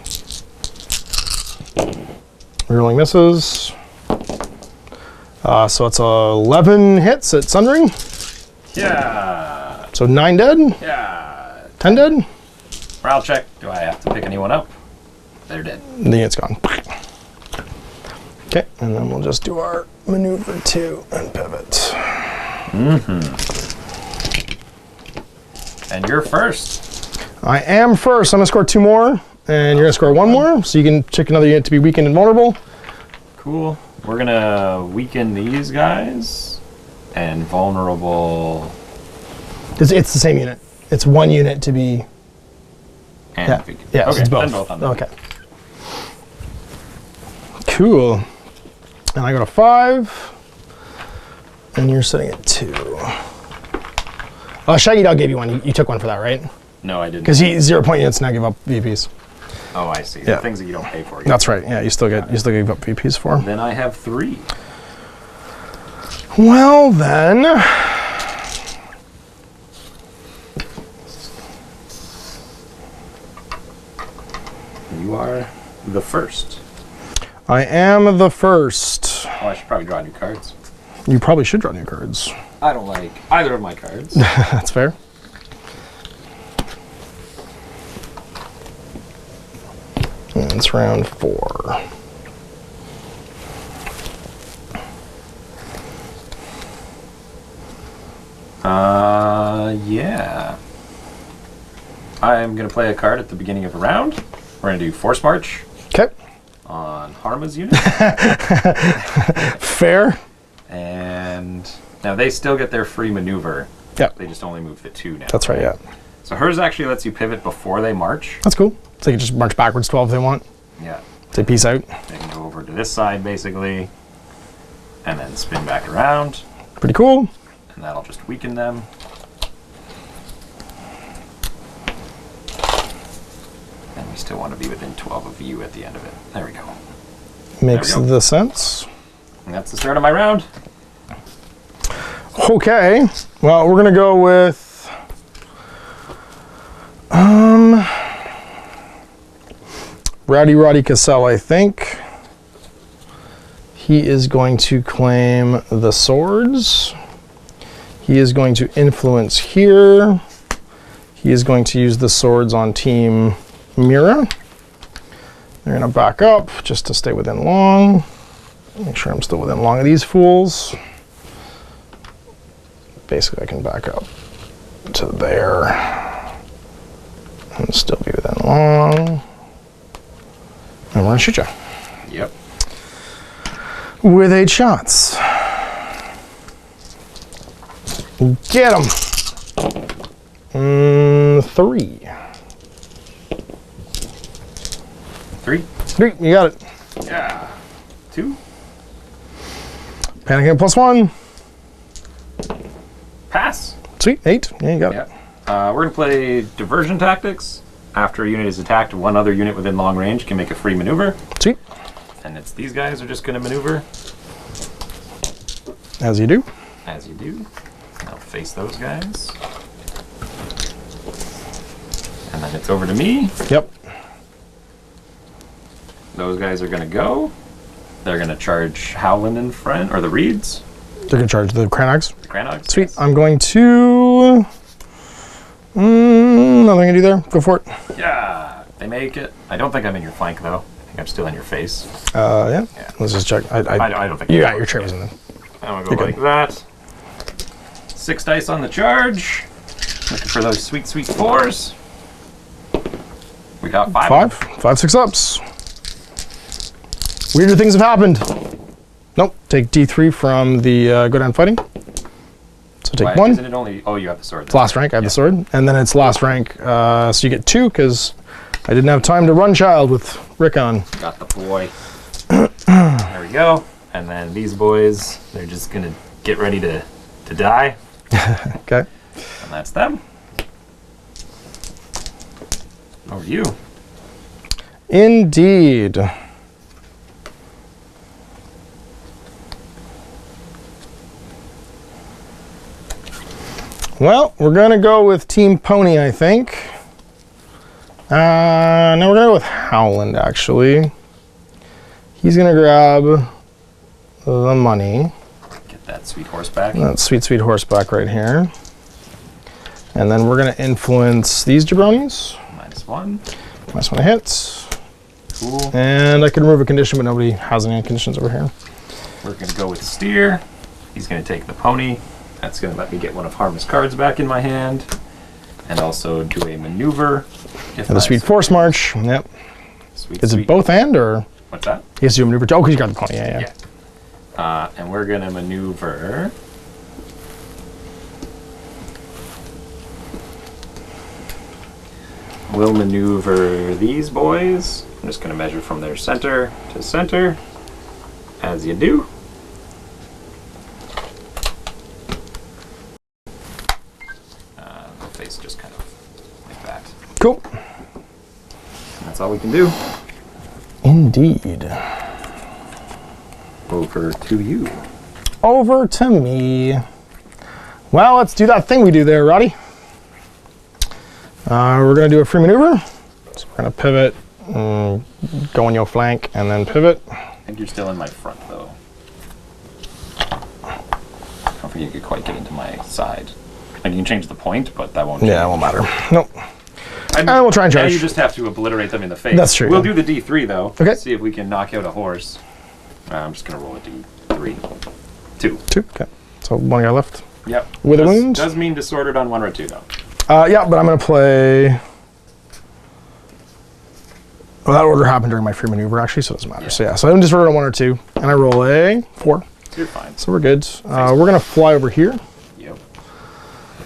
Rerolling misses. So it's 11 hits at Sundering. Yeah. So 9 dead. Yeah. 10 dead. Morale check. Do I have to pick anyone up? They're dead. The unit's gone. Okay, and then we'll just do our maneuver 2 and pivot. And you're first. I am first. I'm gonna score 2 more, and you're gonna score 1 more, so you can check another unit to be weakened and vulnerable. Cool. We're gonna weaken these guys and vulnerable. It's the same unit. It's 1 unit to be. And Yeah, weaken. yeah, so Okay, it's both. then both on them. Okay. Cool. And I go to 5, and you're sitting at 2. Shaggy Dog gave you 1. You took 1 for that, right? No, I didn't. Because he 0 point units now give up VPs. Oh, I see. Yeah. The things that you don't pay for. That's right. Yeah, you still give up VPs for. Then I have 3. Well then, You are the first. I am the first. Oh, I should probably draw new cards. You probably should draw new cards. I don't like either of my cards. That's fair. And it's round 4. Yeah. I'm going to play a card at the beginning of a round. We're going to do Force March. Okay. On Harma's unit. Fair. And now they still get their free maneuver. Yep. They just only move the 2 now. That's right, yeah. So hers actually lets you pivot before they march. That's cool. So they can just march backwards 12 if they want. Yeah. Say peace out. They can go over to this side, basically, and then spin back around. Pretty cool. And that'll just weaken them. And we still want to be within 12 of you at the end of it. There we go. Makes the sense. And that's the start of my round. Okay. Well, we're going to go with... Roddy Cassell, I think. He is going to claim the swords. He is going to influence here. He is going to use the swords on Team Mira. They're going to back up just to stay within long. Make sure I'm still within long of these fools. Basically, I can back up to there and still be within long. And we're gonna shoot you. Yep. With 8 shots. Get him. 3. 3. 3, you got it. Yeah. 2. Panicking +1. Pass. Sweet, 8. Yeah, you got it. Yep. We're going to play Diversion Tactics. After a unit is attacked, one other unit within long range can make a free maneuver. Sweet. And it's these guys are just going to maneuver. As you do. As you do. I'll face those guys. And then it's over to me. Yep. Those guys are going to go. They're going to charge Howland and Friend, or the Reeds. They're going to charge the Cranogs. The Cranogs. Sweet. I'm going to... nothing I can do there. Go for it. Yeah. They make it. I don't think I'm in your flank, though. I think I'm still in your face. Yeah. Let's just check. I don't think you got your tray was in there. I'm going to go like that. 6 dice on the charge. Looking for those sweet, sweet 4s. We got 5. 5, 6 ups. Weirder things have happened. Nope. Take D3 from the go down fighting. So take 1. Isn't it only? Oh, you have the sword. It's last rank. I have the sword, and then it's last rank. So you get 2 because I didn't have time to run child with Rick on. Got the boy. There we go. And then these boys, they're just gonna get ready to die. Okay. And that's them. Over to you. Indeed. Well, we're gonna go with Team Pony, I think. No, we're gonna go with Howland, actually. He's gonna grab the money. Get that sweet horseback. That sweet, sweet horseback right here. And then we're gonna influence these jabronis. -1. -1 hits. Cool. And I can remove a condition, but nobody has any conditions over here. We're gonna go with steer. He's gonna take the pony. That's gonna let me get one of Harma's cards back in my hand. And also do a maneuver. And the sweet force march. Yep. Sweet, Is sweet. it both and or? What's that? He has to do a maneuver too. Oh, because you got the pony. Yeah, yeah. And we're gonna maneuver. We'll maneuver these boys. I'm just gonna measure from their center to center, as you do. The face just kind of like that. Cool. And that's all we can do. Indeed. Over to you. Over to me. Well, let's do that thing we do there, Roddy. We're going to do a free maneuver. So we're going to pivot, go on your flank, and then pivot. I think you're still in my front, though. I don't think you could quite get into my side. Like, you can change the point, but that won't change. Yeah, it won't matter. Nope. I mean, And we'll try and now charge. you just have to obliterate them in the face. That's true, We'll yeah. do the D3, though. Okay. See if we can knock out a horse. I'm just going to roll a D3. 2. 2. Okay. So one guy left. Yep. With a wound? Does mean disordered on 1 or 2, though. Yeah, but I'm going to play Well, that order happened during my free maneuver, actually, so it doesn't matter. So yeah, so I just ordered a 1 or 2, and I roll a 4. You're fine. So we're good. We're going to fly over here. Yep.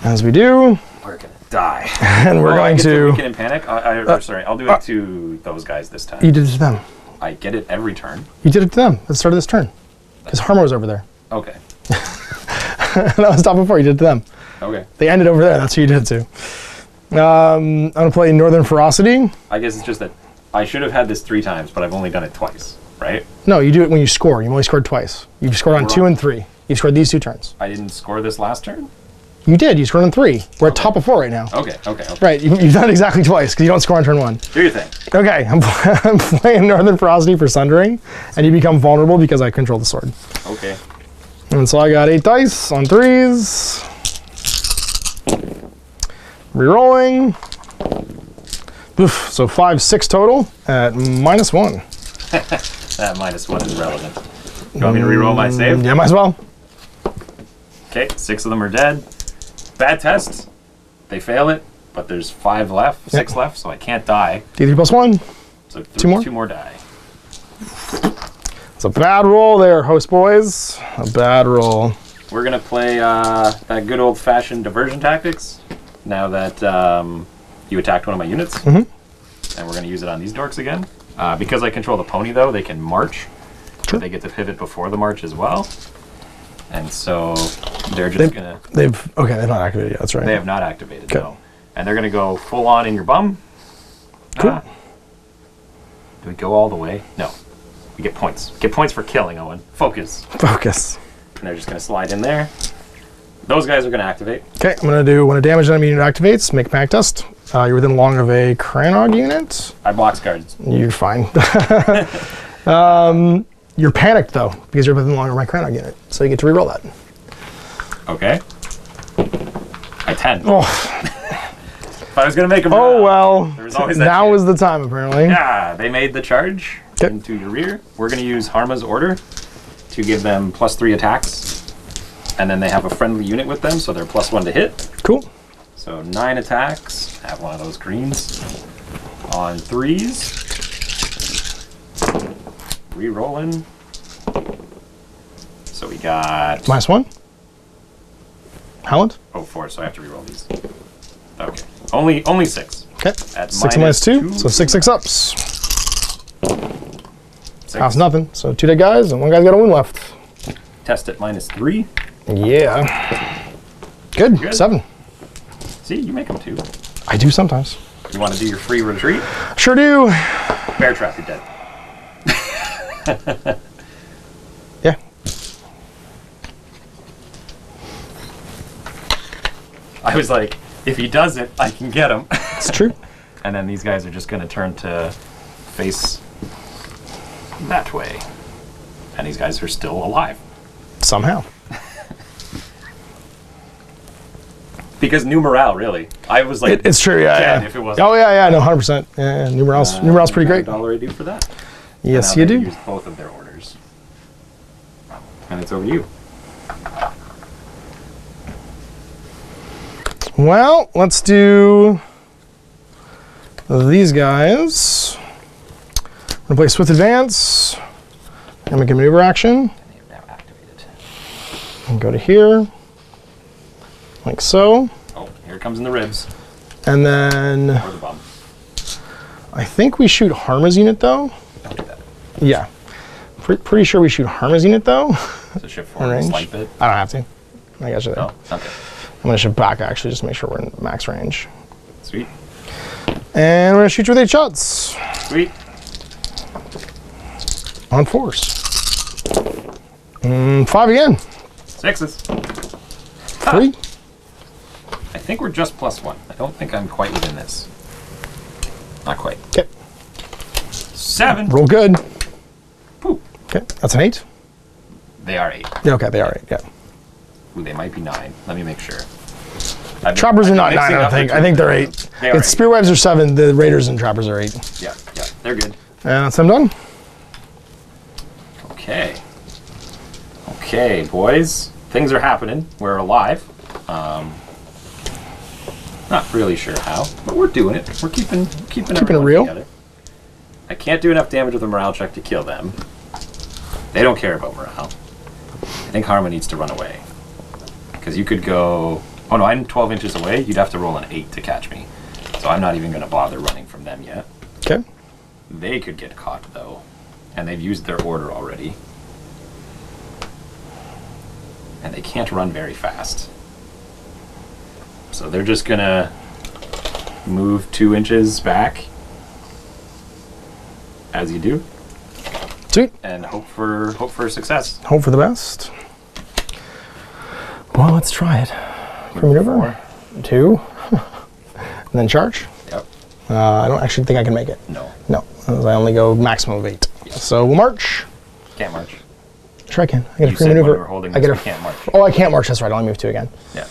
As we do. We're going to die. And we're going to... Weaken and panic? Sorry, I'll do it to those guys this time. You did it to them. I get it every turn. You did it to them at the start of this turn. Because Harmo was over there. Okay. That was top before, you did it to them. Okay. They ended over there, that's who you did it to. I'm going to play Northern Ferocity. I guess it's just that I should have had this 3 times, but I've only done it twice, right? No, you do it when you score. You've only scored twice. You've scored on 2 and 3. You've scored these 2 turns. I didn't score this last turn? You did. You scored on 3. We're at top of 4 right now. Okay. Right, you've done it exactly twice because you don't score on turn 1. Do your thing. Okay, I'm playing Northern Ferocity for Sundering, and you become vulnerable because I control the sword. Okay. And so I got 8 dice on 3s. Rerolling. Oof, so 5, 6 total at -1. That -1 is relevant. You want me to reroll my save? Yeah, might as well. Okay, 6 of them are dead. Bad test. They fail it, but there's 5 left, 6 left, so I can't die. D3 plus 1. So 2 more die. It's a bad roll there, host boys. A bad roll. We're gonna play that good old-fashioned diversion tactics. Now that you attacked one of my units, and we're gonna use it on these dorks again. Because I control the pony, though, they can march. Sure. They get to pivot before the march as well. And so they're just gonna... They've not activated yet, that's right. They have not activated, no. And they're gonna go full on in your bum. Cool. Do we go all the way? No. We get points. Get points for killing, Owen. Focus. Focus. And they're just gonna slide in there. Those guys are gonna activate. Okay, I'm gonna do, when a damaged enemy unit activates, make a panic test. You're within long of a Cranog unit. I blocks guards. You're fine. You're panicked, though, because you're within long of my Cranog unit. So you get to reroll that. Okay. I 10. Oh. If I was going to make a Oh, well. There's always that now chance. is the time, apparently. Yeah, they made the charge into your rear. We're going to use Harma's order to give them +3 attacks. And then they have a friendly unit with them, so they're +1 to hit. Cool. So 9 attacks. Have one of those greens. On 3s. Re-rolling. So we got... -1. Howland? Oh, 4, so I have to re-roll these. Okay. Only 6. Okay. At 6 minus 2, so 6 ups. 6. Half's nothing. So 2 dead guys, and 1 guy's got a wound left. Test at -3. Yeah. Good. 7. See, you make them 2. I do sometimes. You want to do your free retreat? Sure do. Bear trap, you're dead. Yeah. I was like, if he does it, I can get him. It's true. And then these guys are just going to turn to face that way. And these guys are still alive. Somehow. Because new morale, really. I was like, It's true, yeah. If it wasn't. Oh, yeah, no, 100%. Yeah, new morale's pretty great. $1 I do for that. Yes, you do. Used both of their orders. And it's over to you. Well, let's do these guys. I'm gonna play Swift Advance. And make a maneuver action. They have now activated. And go to here. Like so. Oh, here it comes in the ribs. And then Or the bum. I think we shoot Harma's unit though. Don't do that. Yeah. Pretty sure we shoot Harma's unit though. So shift forward a slight bit. I don't have to. I got you there. Oh, okay. I'm gonna shift back actually just to make sure we're in max range. Sweet. And we're gonna shoot you with 8 shots. Sweet. On 4s. 5 again. 6s. 3. I think we're just +1. I don't think I'm quite within this. Not quite. Okay. 7. Roll good. Poop. Okay, that's an 8. They are 8. Yeah, okay, they are 8, yeah. Ooh, they might be 9. Let me make sure. Trappers are not 9, I don't think. I think they're 8. They are 8. Spearwebs are 7, the Raiders and Trappers are 8. Yeah, they're good. And that's them done. Okay. Okay, boys. Things are happening. We're alive. Not really sure how, but we're doing it. We're keeping it everyone real. together. I can't do enough damage with a morale check to kill them. They don't care about morale. I think Harma needs to run away. Because you could go... Oh no, I'm 12 inches away. You'd have to roll an 8 to catch me. So I'm not even going to bother running from them yet. Okay. They could get caught, though. And they've used their order already. And they can't run very fast. So they're just going to move 2 inches back. As you do. Sweet. And hope for success. Hope for the best. Well, let's try it. For maneuver. 2. And then charge. Yep. I don't actually think I can make it. No. No. I only go maximum of 8. Yep. So we'll march. Can't march. Sure I can. I get You a free said when maneuver. we were holding I this, get we can't march. Oh, I can't march. That's right. I only move 2 again. Yeah.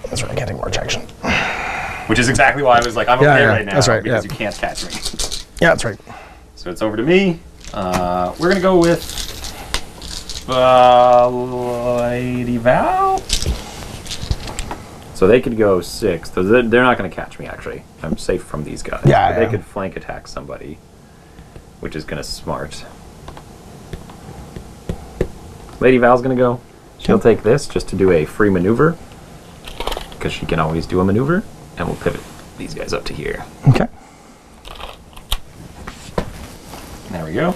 That's right. I can't take march action. Which is exactly why I was like, I'm okay right now. That's right. Because yeah. you can't catch me. Yeah, that's right. So it's over to me. We're going to go with Lady Val. So they could go 6. So they're not going to catch me, actually. I'm safe from these guys. Yeah, But they could flank attack somebody, which is going to smart. Lady Val's going to go. She'll take this just to do a free maneuver, because she can always do a maneuver, and we'll pivot these guys up to here. Okay. There we go.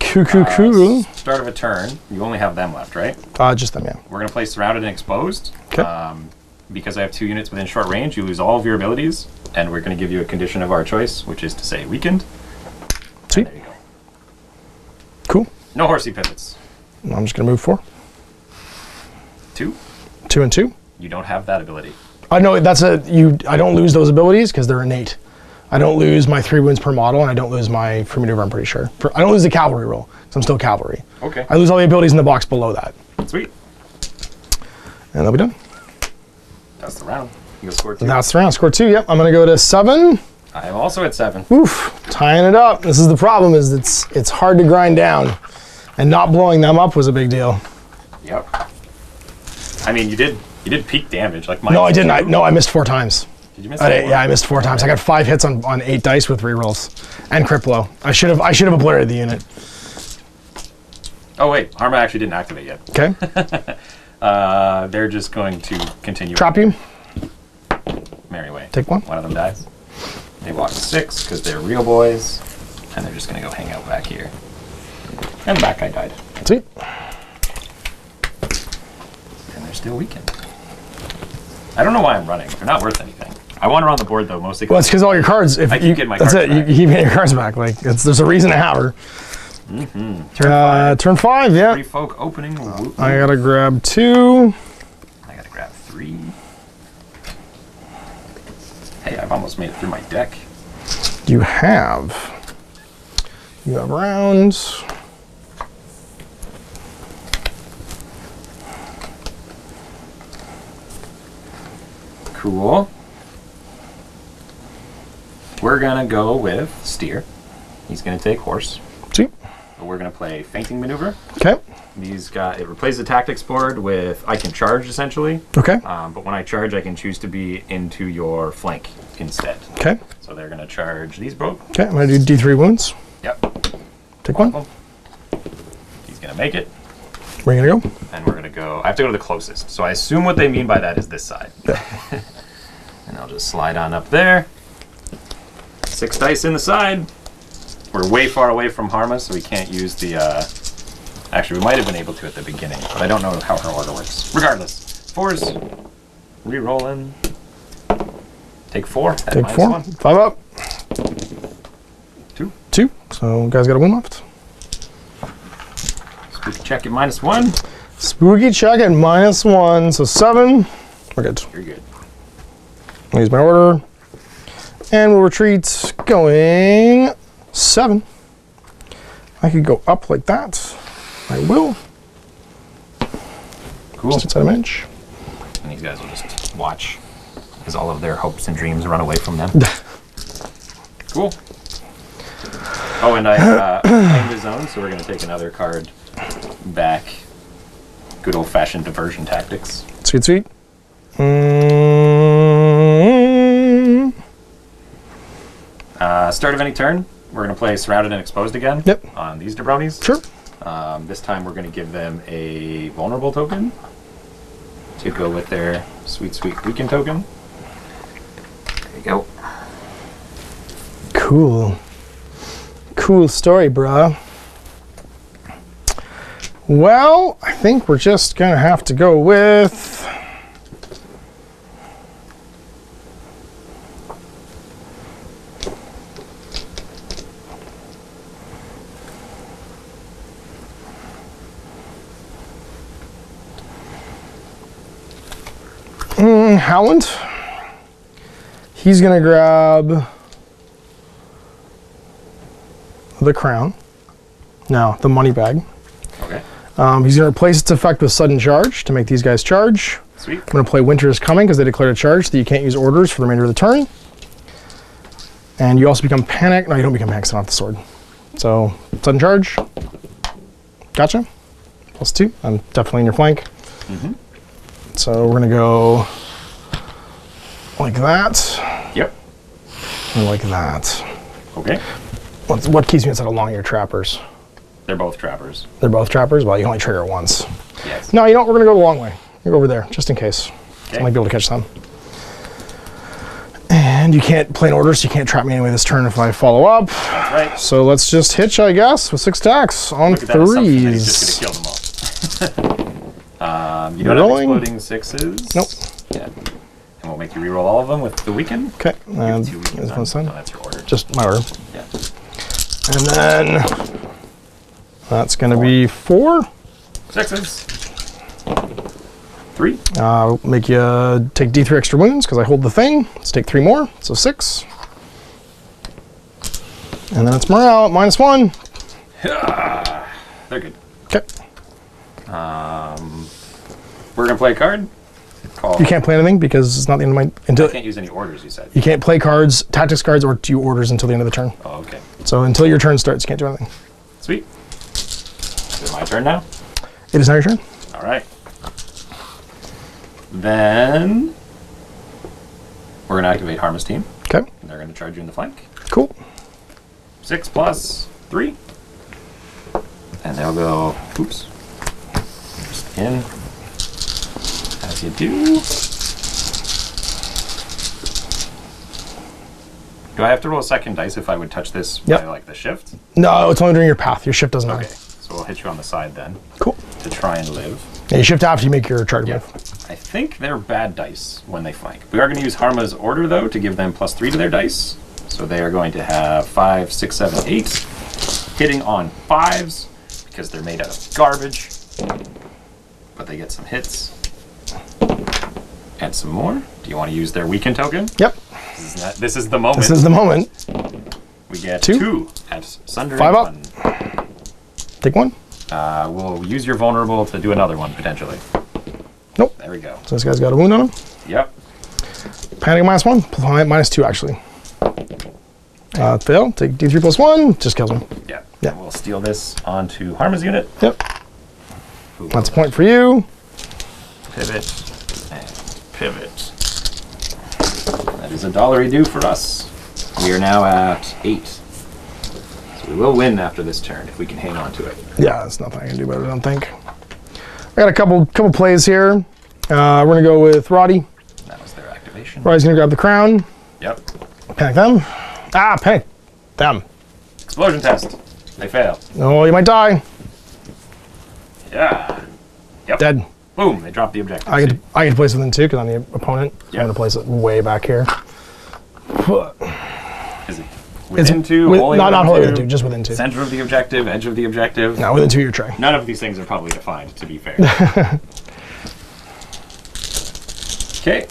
Cool. Start of a turn. You only have them left, right? Just them, yeah. We're going to play Surrounded and Exposed. Okay. Because I have 2 units within short range, you lose all of your abilities, and we're going to give you a condition of our choice, which is to say weakened. Sweet. There you go. Cool. No horsey pivots. I'm just going to move 4. 2. 2 and 2. You don't have that ability. I know that's I don't lose those abilities because they're innate. I don't lose my 3 wounds per model, and I don't lose my free maneuver, I'm pretty sure. I don't lose the cavalry roll, because I'm still cavalry. Okay. I lose all the abilities in the box below that. Sweet. And that'll be done. That's the round. You go score 2. That's the round. Score 2, yep. I'm going to go to 7. I am also at 7. Oof. Tying it up. This is the problem, is it's hard to grind down. And not blowing them up was a big deal. Yep. I mean, you did peak damage. Like No, I didn't. I missed 4 times. Did you miss Yeah, I missed 4 times. I got 5 hits on 8 dice with rerolls. And crit blow. I should have obliterated the unit. Oh, wait. Harma actually didn't activate yet. Okay. They're just going to continue. Trap you. Merry way. Take 1. One of them dies. They walk 6 because they're real boys. And they're just going to go hang out back here. And the back guy died. Sweet. And they're still weakened. I don't know why I'm running. They're not worth anything. I want her on the board, though, mostly. Well, it's because all your cards, if I keep getting my cards that's it, back. you keep getting your cards back. Like, there's a reason to have her. Mm-hmm. Turn 5, yeah. Free folk opening. I gotta grab 2. I gotta grab 3. Hey, I've almost made it through my deck. You have rounds. Cool. We're gonna go with steer. He's gonna take horse. Sweet. We're gonna play fainting maneuver. Okay. It replaces the tactics board with I can charge essentially. Okay. But when I charge, I can choose to be into your flank instead. Okay. So they're gonna charge these both. Okay, I'm gonna do D3 wounds. Yep. Take 1. He's gonna make it, Where are you gonna go? and we're gonna go. I have to go to the closest. So I assume what they mean by that is this side. Yeah. And I'll just slide on up there. 6 dice in the side. We're way far away from Harma, so we can't use the... Actually, we might have been able to at the beginning, but I don't know how her order works. Regardless. 4s. Re-rolling. Take 4. At Take 4. -1. 5 up. 2. 2. So you guys got a wound left. Spooky check at -1. Spooky check at -1. So 7. We're good. You're good. I'll use my order. And we'll retreat going 7. I could go up like that. I will. Cool. Just inside an inch. And these guys will just watch as all of their hopes and dreams run away from them. Cool. Oh, and I claimed the zone, so we're going to take another card back. Good old-fashioned diversion tactics. Sweet, sweet. Start of any turn, we're going to play Surrounded and Exposed again. Yep. On these jabronis. Sure. This time we're going to give them a vulnerable token to go with their sweet, sweet weaken token. There you go. Cool. Cool story, bruh. Well, I think we're just going to have to go with... Howland. He's going to grab the crown. No, the money bag. Okay. He's going to replace its effect with sudden charge to make these guys charge. Sweet. I'm going to play Winter is Coming because they declared a charge so that you can't use orders for the remainder of the turn. And you also become panicked. No, you don't become panicked, it's not the sword. So, sudden charge. Gotcha. +2. I'm definitely in your flank. Mm-hmm. So we're going to go like that. Yep. And like that. Okay. What keeps me instead of long ear trappers? They're both trappers. They're both trappers? Well, you can only trigger it once. Yes. No, you know what? We're going to go the long way. We're over there, just in case. Okay. I might be able to catch them. And you can't play an order, so you can't trap me anyway this turn if I follow up. That's right. So let's just hitch, I guess, with 6 attacks on Look at that assumption that threes. he's just going to kill them all. You don't Rolling. have exploding 6s. Nope. Yeah. And we'll make you reroll all of them with the weaken. Okay. And Two weakens this on. one side. No, that's your order. Just my order. Yeah. And then that's going to be 4. 6s. 3. Make you take D3 extra wounds because I hold the thing. Let's take 3 more, so 6. And then it's morale at -1. They're good. Okay. We're going to play a card. Called, You can't play anything because it's not the end of my... I can't use any orders, you said. You can't play cards, tactics cards, or do orders until the end of the turn. Oh, okay. So until your turn starts, you can't do anything. Sweet. Is it my turn now? It is now your turn. All right. Then we're going to activate Harmless Team. Okay. And they're going to charge you in the flank. Cool. 6 plus 3. And they'll go, oops, just in, as you do. Do I have to roll a second dice if I would touch this Yep. by like the shift? No, it's only during your path. Your shift doesn't Okay, matter. so we'll hit you on the side then Cool. to try and live. Yeah, you shift after you make your charge move. I think they're bad dice when they flank. We are going to use Harma's order though to give them +3 to their dice. So they are going to have 5, 6, 7, 8, hitting on 5s because they're made out of garbage. But they get some hits. And some more. Do you want to use their weaken token? Yep. This is the moment. This is the moment. We get 2. 2 at Sundering 5 up. 1. Take 1. We'll use your vulnerable to do another one potentially. Nope. There we go. So this guy's got a wound on him. Yep. Panic -1. -2 actually. Fail. Take D3 +1. Just kills him. Yeah. Yeah. And we'll steal this onto Harma's unit. Yep. Ooh, That's a point for you. Pivot and pivot. That is $1 due for us. We are now at 8. So we will win after this turn if we can hang on to it. Yeah, there's nothing I can do about it, I don't think. I got a couple plays here. We're gonna go with Roddy. That was their activation. Roddy's gonna grab the crown. Yep. Panic them. Panic them. Explosion test. They fail. Oh, you might die. Yeah. Yep. Dead. Boom. They drop the objective. I get to place within 2 because I'm the opponent. Yeah. I'm gonna place it way back here. Is it within 2? Not wholly within 2, just within 2. Center of the objective, edge of the objective. No, within 2 your tray. None of these things are probably defined, to be fair. Okay.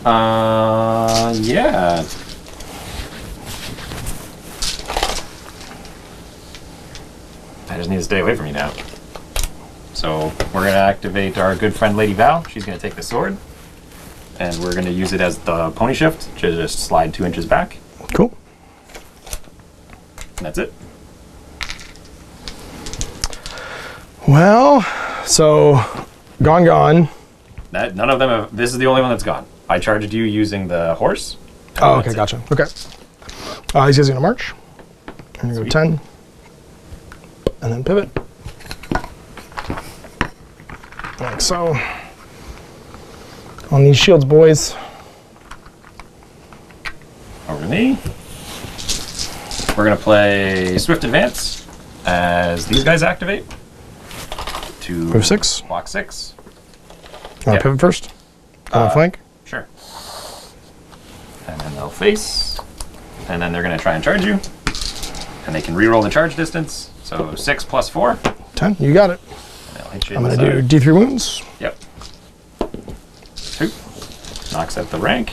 Yeah. I just need to stay away from you now. So we're going to activate our good friend Lady Val. She's going to take the sword. And we're going to use it as the pony shift to just slide 2 inches back. Cool. And that's it. Well, so gone. None of them have, this is the only one that's gone. I charged you using the horse. Oh, okay, gotcha. Okay. These guys are gonna march. I'm gonna go 10. And then pivot. Like so. On these shields, boys. Over to me. We're gonna play Swift Advance as these guys activate. To Move 6. Block 6. Want to pivot first? Flank? Sure. And then they'll face. And then they're gonna try and charge you. And they can reroll the charge distance. So 6 plus 4. 10. You got it. And they'll hit you I'm in gonna the do side. D3 wounds. Yep. 2. Knocks out the rank.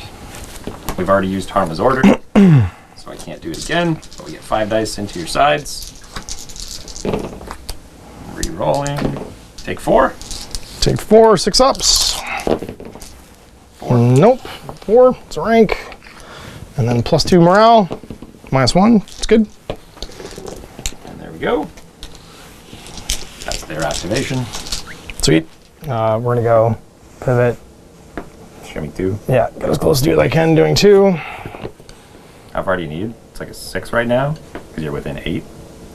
We've already used Harm as ordered, so I can't do it again. But we get 5 dice into your sides. Re-rolling. Take 4. Take 4, 6 ups. 4. Nope. 4. It's a rank. And then +2 morale. -1. It's good. And there we go. That's their activation. Sweet. We're gonna go pivot. Show me 2. Yeah, get as close to you as I can doing 2. How far do you need? It's like a 6 right now, because you're within 8.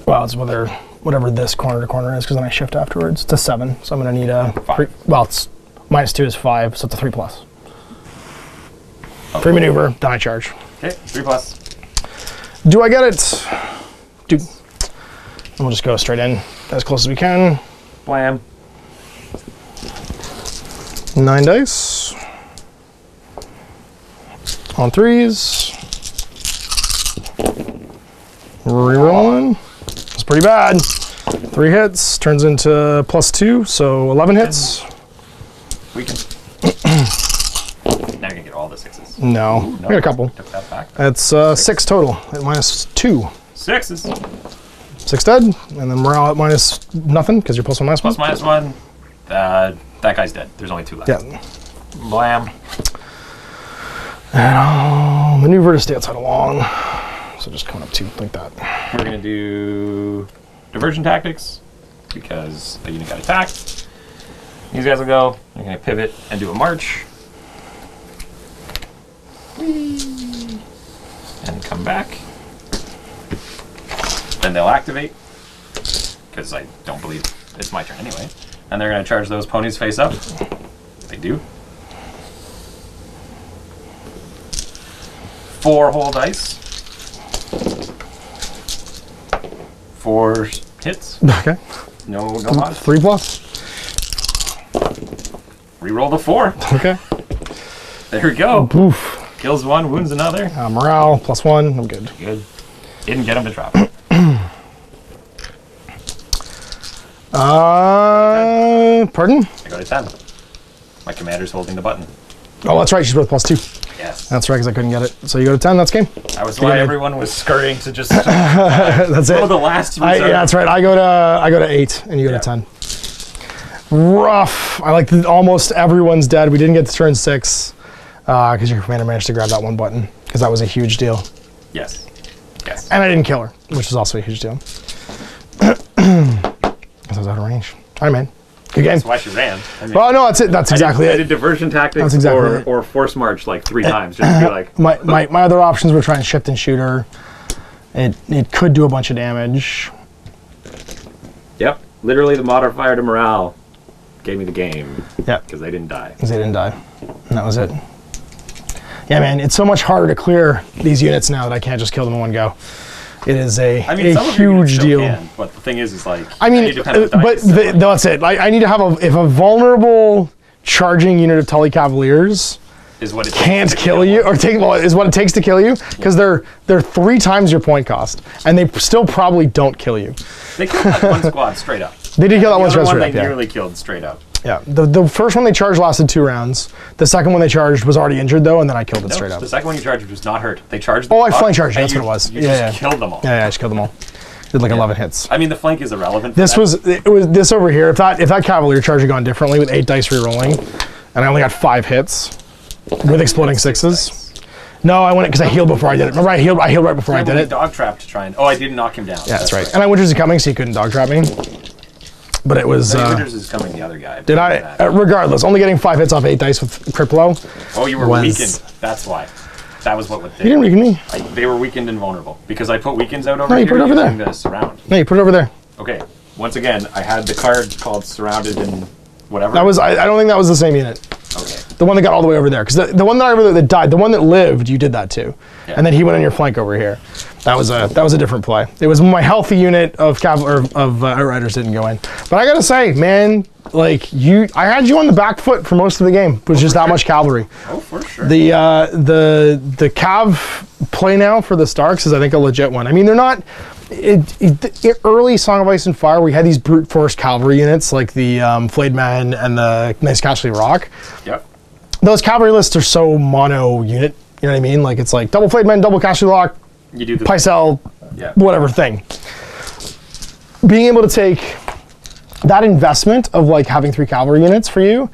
Well, it's whatever this corner to corner is, because then I shift afterwards. It's a 7, so I'm gonna need a 5. 3. Well, it's -2 is 5, so it's a 3+. Oh. 3 maneuver, then I charge. Okay, 3+. Do I get it? Dude. And we'll just go straight in as close as we can. Blam. 9 dice. On 3s. Rerolling. It's pretty bad. 3 hits, turns into +2, so 11 hits. We can. Now you can get all the 6s. No, Ooh, I got a couple. Took that back. That's 6 total at -2. 6s. 6 dead, and then morale at minus nothing, because you're +1, -1. +/-1. That guy's dead. There's only 2 left. Yeah. Blam. And I'll maneuver to stay outside along. So just coming up to like that. We're gonna do diversion tactics because the unit got attacked. These guys will go. They're gonna pivot and do a march. Whee! And come back. Then they'll activate because I don't believe it's my turn anyway. And they're gonna charge those ponies face up. They do. 4 whole dice. 4 hits. Okay. No mods. 3+. Reroll the 4. Okay. There we go. Oof. Kills 1, wounds another. Morale +1. I'm good. Good. Didn't get him to drop. Pardon? I go to 10. My commander's holding the button. Oh, that's right. She's worth +2. Yes. That's right, because I couldn't get it. So you go to 10. That's game. That was why everyone was scurrying to just That's it. the last Yeah, that's right. I go to 8, and you go to 10. Rough. I like that almost everyone's dead. We didn't get to turn 6 because your commander managed to grab that one button, because that was a huge deal. Yes. Yes. And I didn't kill her, which is also a huge deal. Because I was out of range. All right, man. Good game. That's why she ran. I mean, Well, no, that's it. That's exactly I it. did diversion tactics That's exactly it. or force march like 3 times just to be like. My other options were try and shift and shoot her. It could do a bunch of damage. Yep. Literally the modifier to morale gave me the game. Yeah. Because they didn't die. Because they didn't die. And that was it. Yeah, man, it's so much harder to clear these units now that I can't just kill them in one go. It is some a of your units huge still deal. can, but the thing is like. I mean, need to kind of but that's it. I need to have if a vulnerable charging unit of Tully Cavaliers is what it can't takes to kill you, one. is what it takes to kill you, because they're 3 times your point cost, and they still probably don't kill you. They killed that one squad straight up. They did kill that The one other straight one up. they Yeah. nearly killed straight up. Yeah, the first one they charged lasted 2 rounds. The second one they charged was already injured though, and then I killed it straight up. The second one you charged was not hurt. They charged. Oh, I the flank charged. and That's what it was. You Yeah, just killed them all. Yeah, I just killed them all. Did like 11 hits. I mean, the flank is irrelevant. For This that. was this over here. If that Cavalier charge had gone differently with 8 dice re-rolling, and I only got 5 hits with exploding 6s. No, I went because I healed before I did it. Remember, I healed right before I did it. Dog trap to try and. Oh, I didn't knock him down. Yeah, that's right. And I Winters is coming, so he couldn't dog trap me. But it was. Winters is coming. The other guy. Did I? Regardless, only getting 5 hits off 8 dice with Criplo. Oh, you were was- weakened. That's why. That was what You didn't weaken me. they were weakened and vulnerable because I put weakens out over No, here. you put it over there. using the surround. No, you put it over there. Okay. Once again, I had the card called surrounded and whatever. That was, I don't think that was the same unit. Okay. The one that got all the way over there. Because the one that over there that died, the one that lived, you did that too. Yeah. And then he went on your flank over here. That was a different play. It was my healthy unit of Outriders didn't go in. But I gotta say, man, like I had you on the back foot for most of the game. It was just that much cavalry. Oh, for sure. The Cav play now for the Starks is I think a legit one. I mean, they're not early Song of Ice and Fire. We had these brute force cavalry units like the Flayed Men and the Nice Castle Rock. Yep. Those cavalry lists are so mono unit. You know what I mean? Like it's like double Flayed Men, double Castle Rock, You do the Pycelle, yeah. whatever thing. Being able to take that investment of like having 3 cavalry units for you,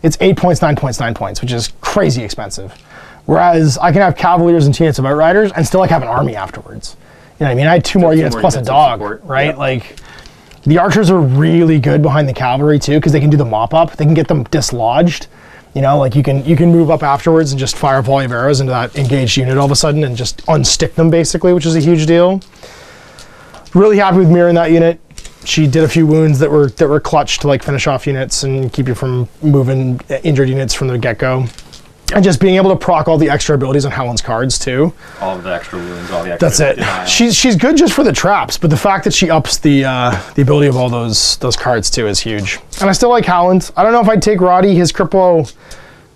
it's 8 points, 9 points, 9 points, which is crazy expensive. Whereas I can have Cavaliers and 2 units of Outriders and still like have an army afterwards. You know what I mean? I had 2 more units plus a dog, right? Yep. Like the archers are really good behind the cavalry too because they can do the mop up. They can get them dislodged. You know, like you can move up afterwards and just fire a volley of arrows into that engaged unit all of a sudden and just unstick them basically, which is a huge deal. Really happy with Mira in that unit. She did a few wounds that were clutch to like finish off units and keep you from moving injured units from the get-go. Yep. And just being able to proc all the extra abilities on Helen's cards too. All of the extra wounds, all the extra. That's it. She's good just for the traps, but the fact that she ups the ability of all those cards too is huge. And I still like Howland. I don't know if I'd take Roddy. His Criplo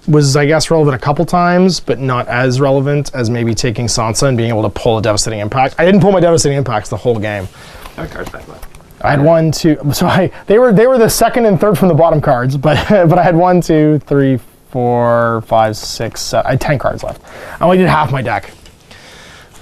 was, I guess, relevant a couple times, but not as relevant as maybe taking Sansa and being able to pull a Devastating Impact. I didn't pull my Devastating Impacts the whole game. How many cards back left? I had 1, 2. So they were the second and third from the bottom cards, but I had 1, 2, 3, 4, 5, 6, 7. I had 10 cards left. I only did half my deck.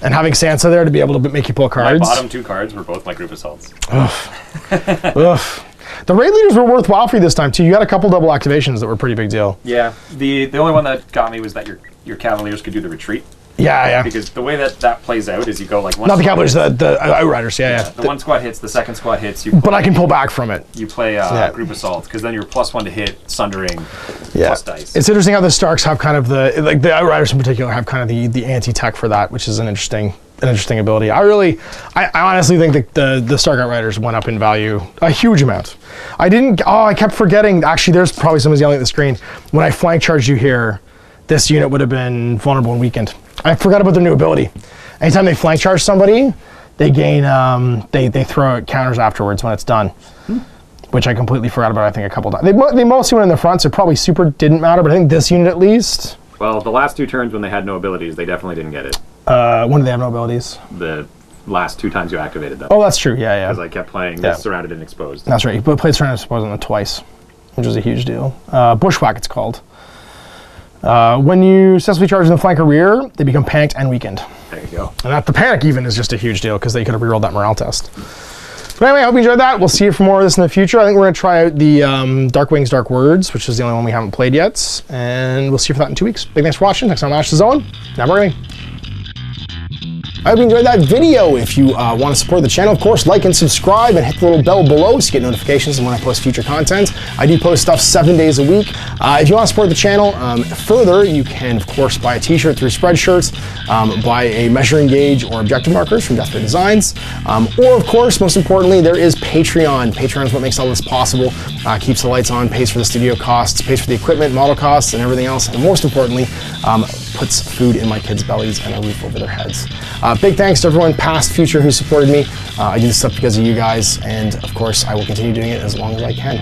And having Sansa there to be able to make you pull cards. My bottom 2 cards were both my group assaults. Ugh. The raid leaders were worthwhile for you this time too. You had a couple double activations that were a pretty big deal. Yeah. The only one that got me was that your Cavaliers could do the retreat. Yeah. Because the way that plays out is you go like one. Not the Cavaliers, the Outriders. Yeah. The one squad hits, the second squad hits. But I can pull back from it. You play group assault because then you're +1 to hit, sundering, plus dice. It's interesting how the Starks have kind of the Outriders in particular have kind of the anti-tech for that, which is an interesting ability. I honestly think that the Stark Outriders went up in value a huge amount. I kept forgetting. Actually, there's probably someone's yelling at the screen. When I flank charged you here, this unit would have been vulnerable and weakened. I forgot about their new ability. Anytime they flank charge somebody, they gain, they throw out counters afterwards when it's done. Which I completely forgot about, I think, a couple times. They mostly went in the front, so probably super didn't matter, but I think this unit at least. Well, the last 2 turns when they had no abilities, they definitely didn't get it. When did they have no abilities? The last 2 times you activated them. Oh, that's true, yeah. Because I kept playing this surrounded and exposed. That's right, you played surrounded and exposed on it twice, which is a huge deal. Bushwhack, it's called. When you successfully charge in the flank or rear, they become panicked and weakened. There you go. And the panic even is just a huge deal because they could have rerolled that morale test. But anyway, I hope you enjoyed that. We'll see you for more of this in the future. I think we're going to try out the Dark Wings, Dark Words, which is the only one we haven't played yet. And we'll see you for that in 2 weeks. Big thanks for watching. Next time on Ash the Zone. Now we're going. I hope you enjoyed that video. If you want to support the channel, of course, like and subscribe and hit the little bell below so you get notifications when I post future content. I do post stuff 7 days a week. If you want to support the channel further, you can, of course, buy a t-shirt through Spreadshirts, buy a measuring gauge or objective markers from Deathbed Designs, or, of course, most importantly, there is Patreon. Patreon is what makes all this possible, keeps the lights on, pays for the studio costs, pays for the equipment, model costs, and everything else, and most importantly, puts food in my kids' bellies and a roof over their heads. Big thanks to everyone, past, future, who supported me. I do this stuff because of you guys, and of course, I will continue doing it as long as I can.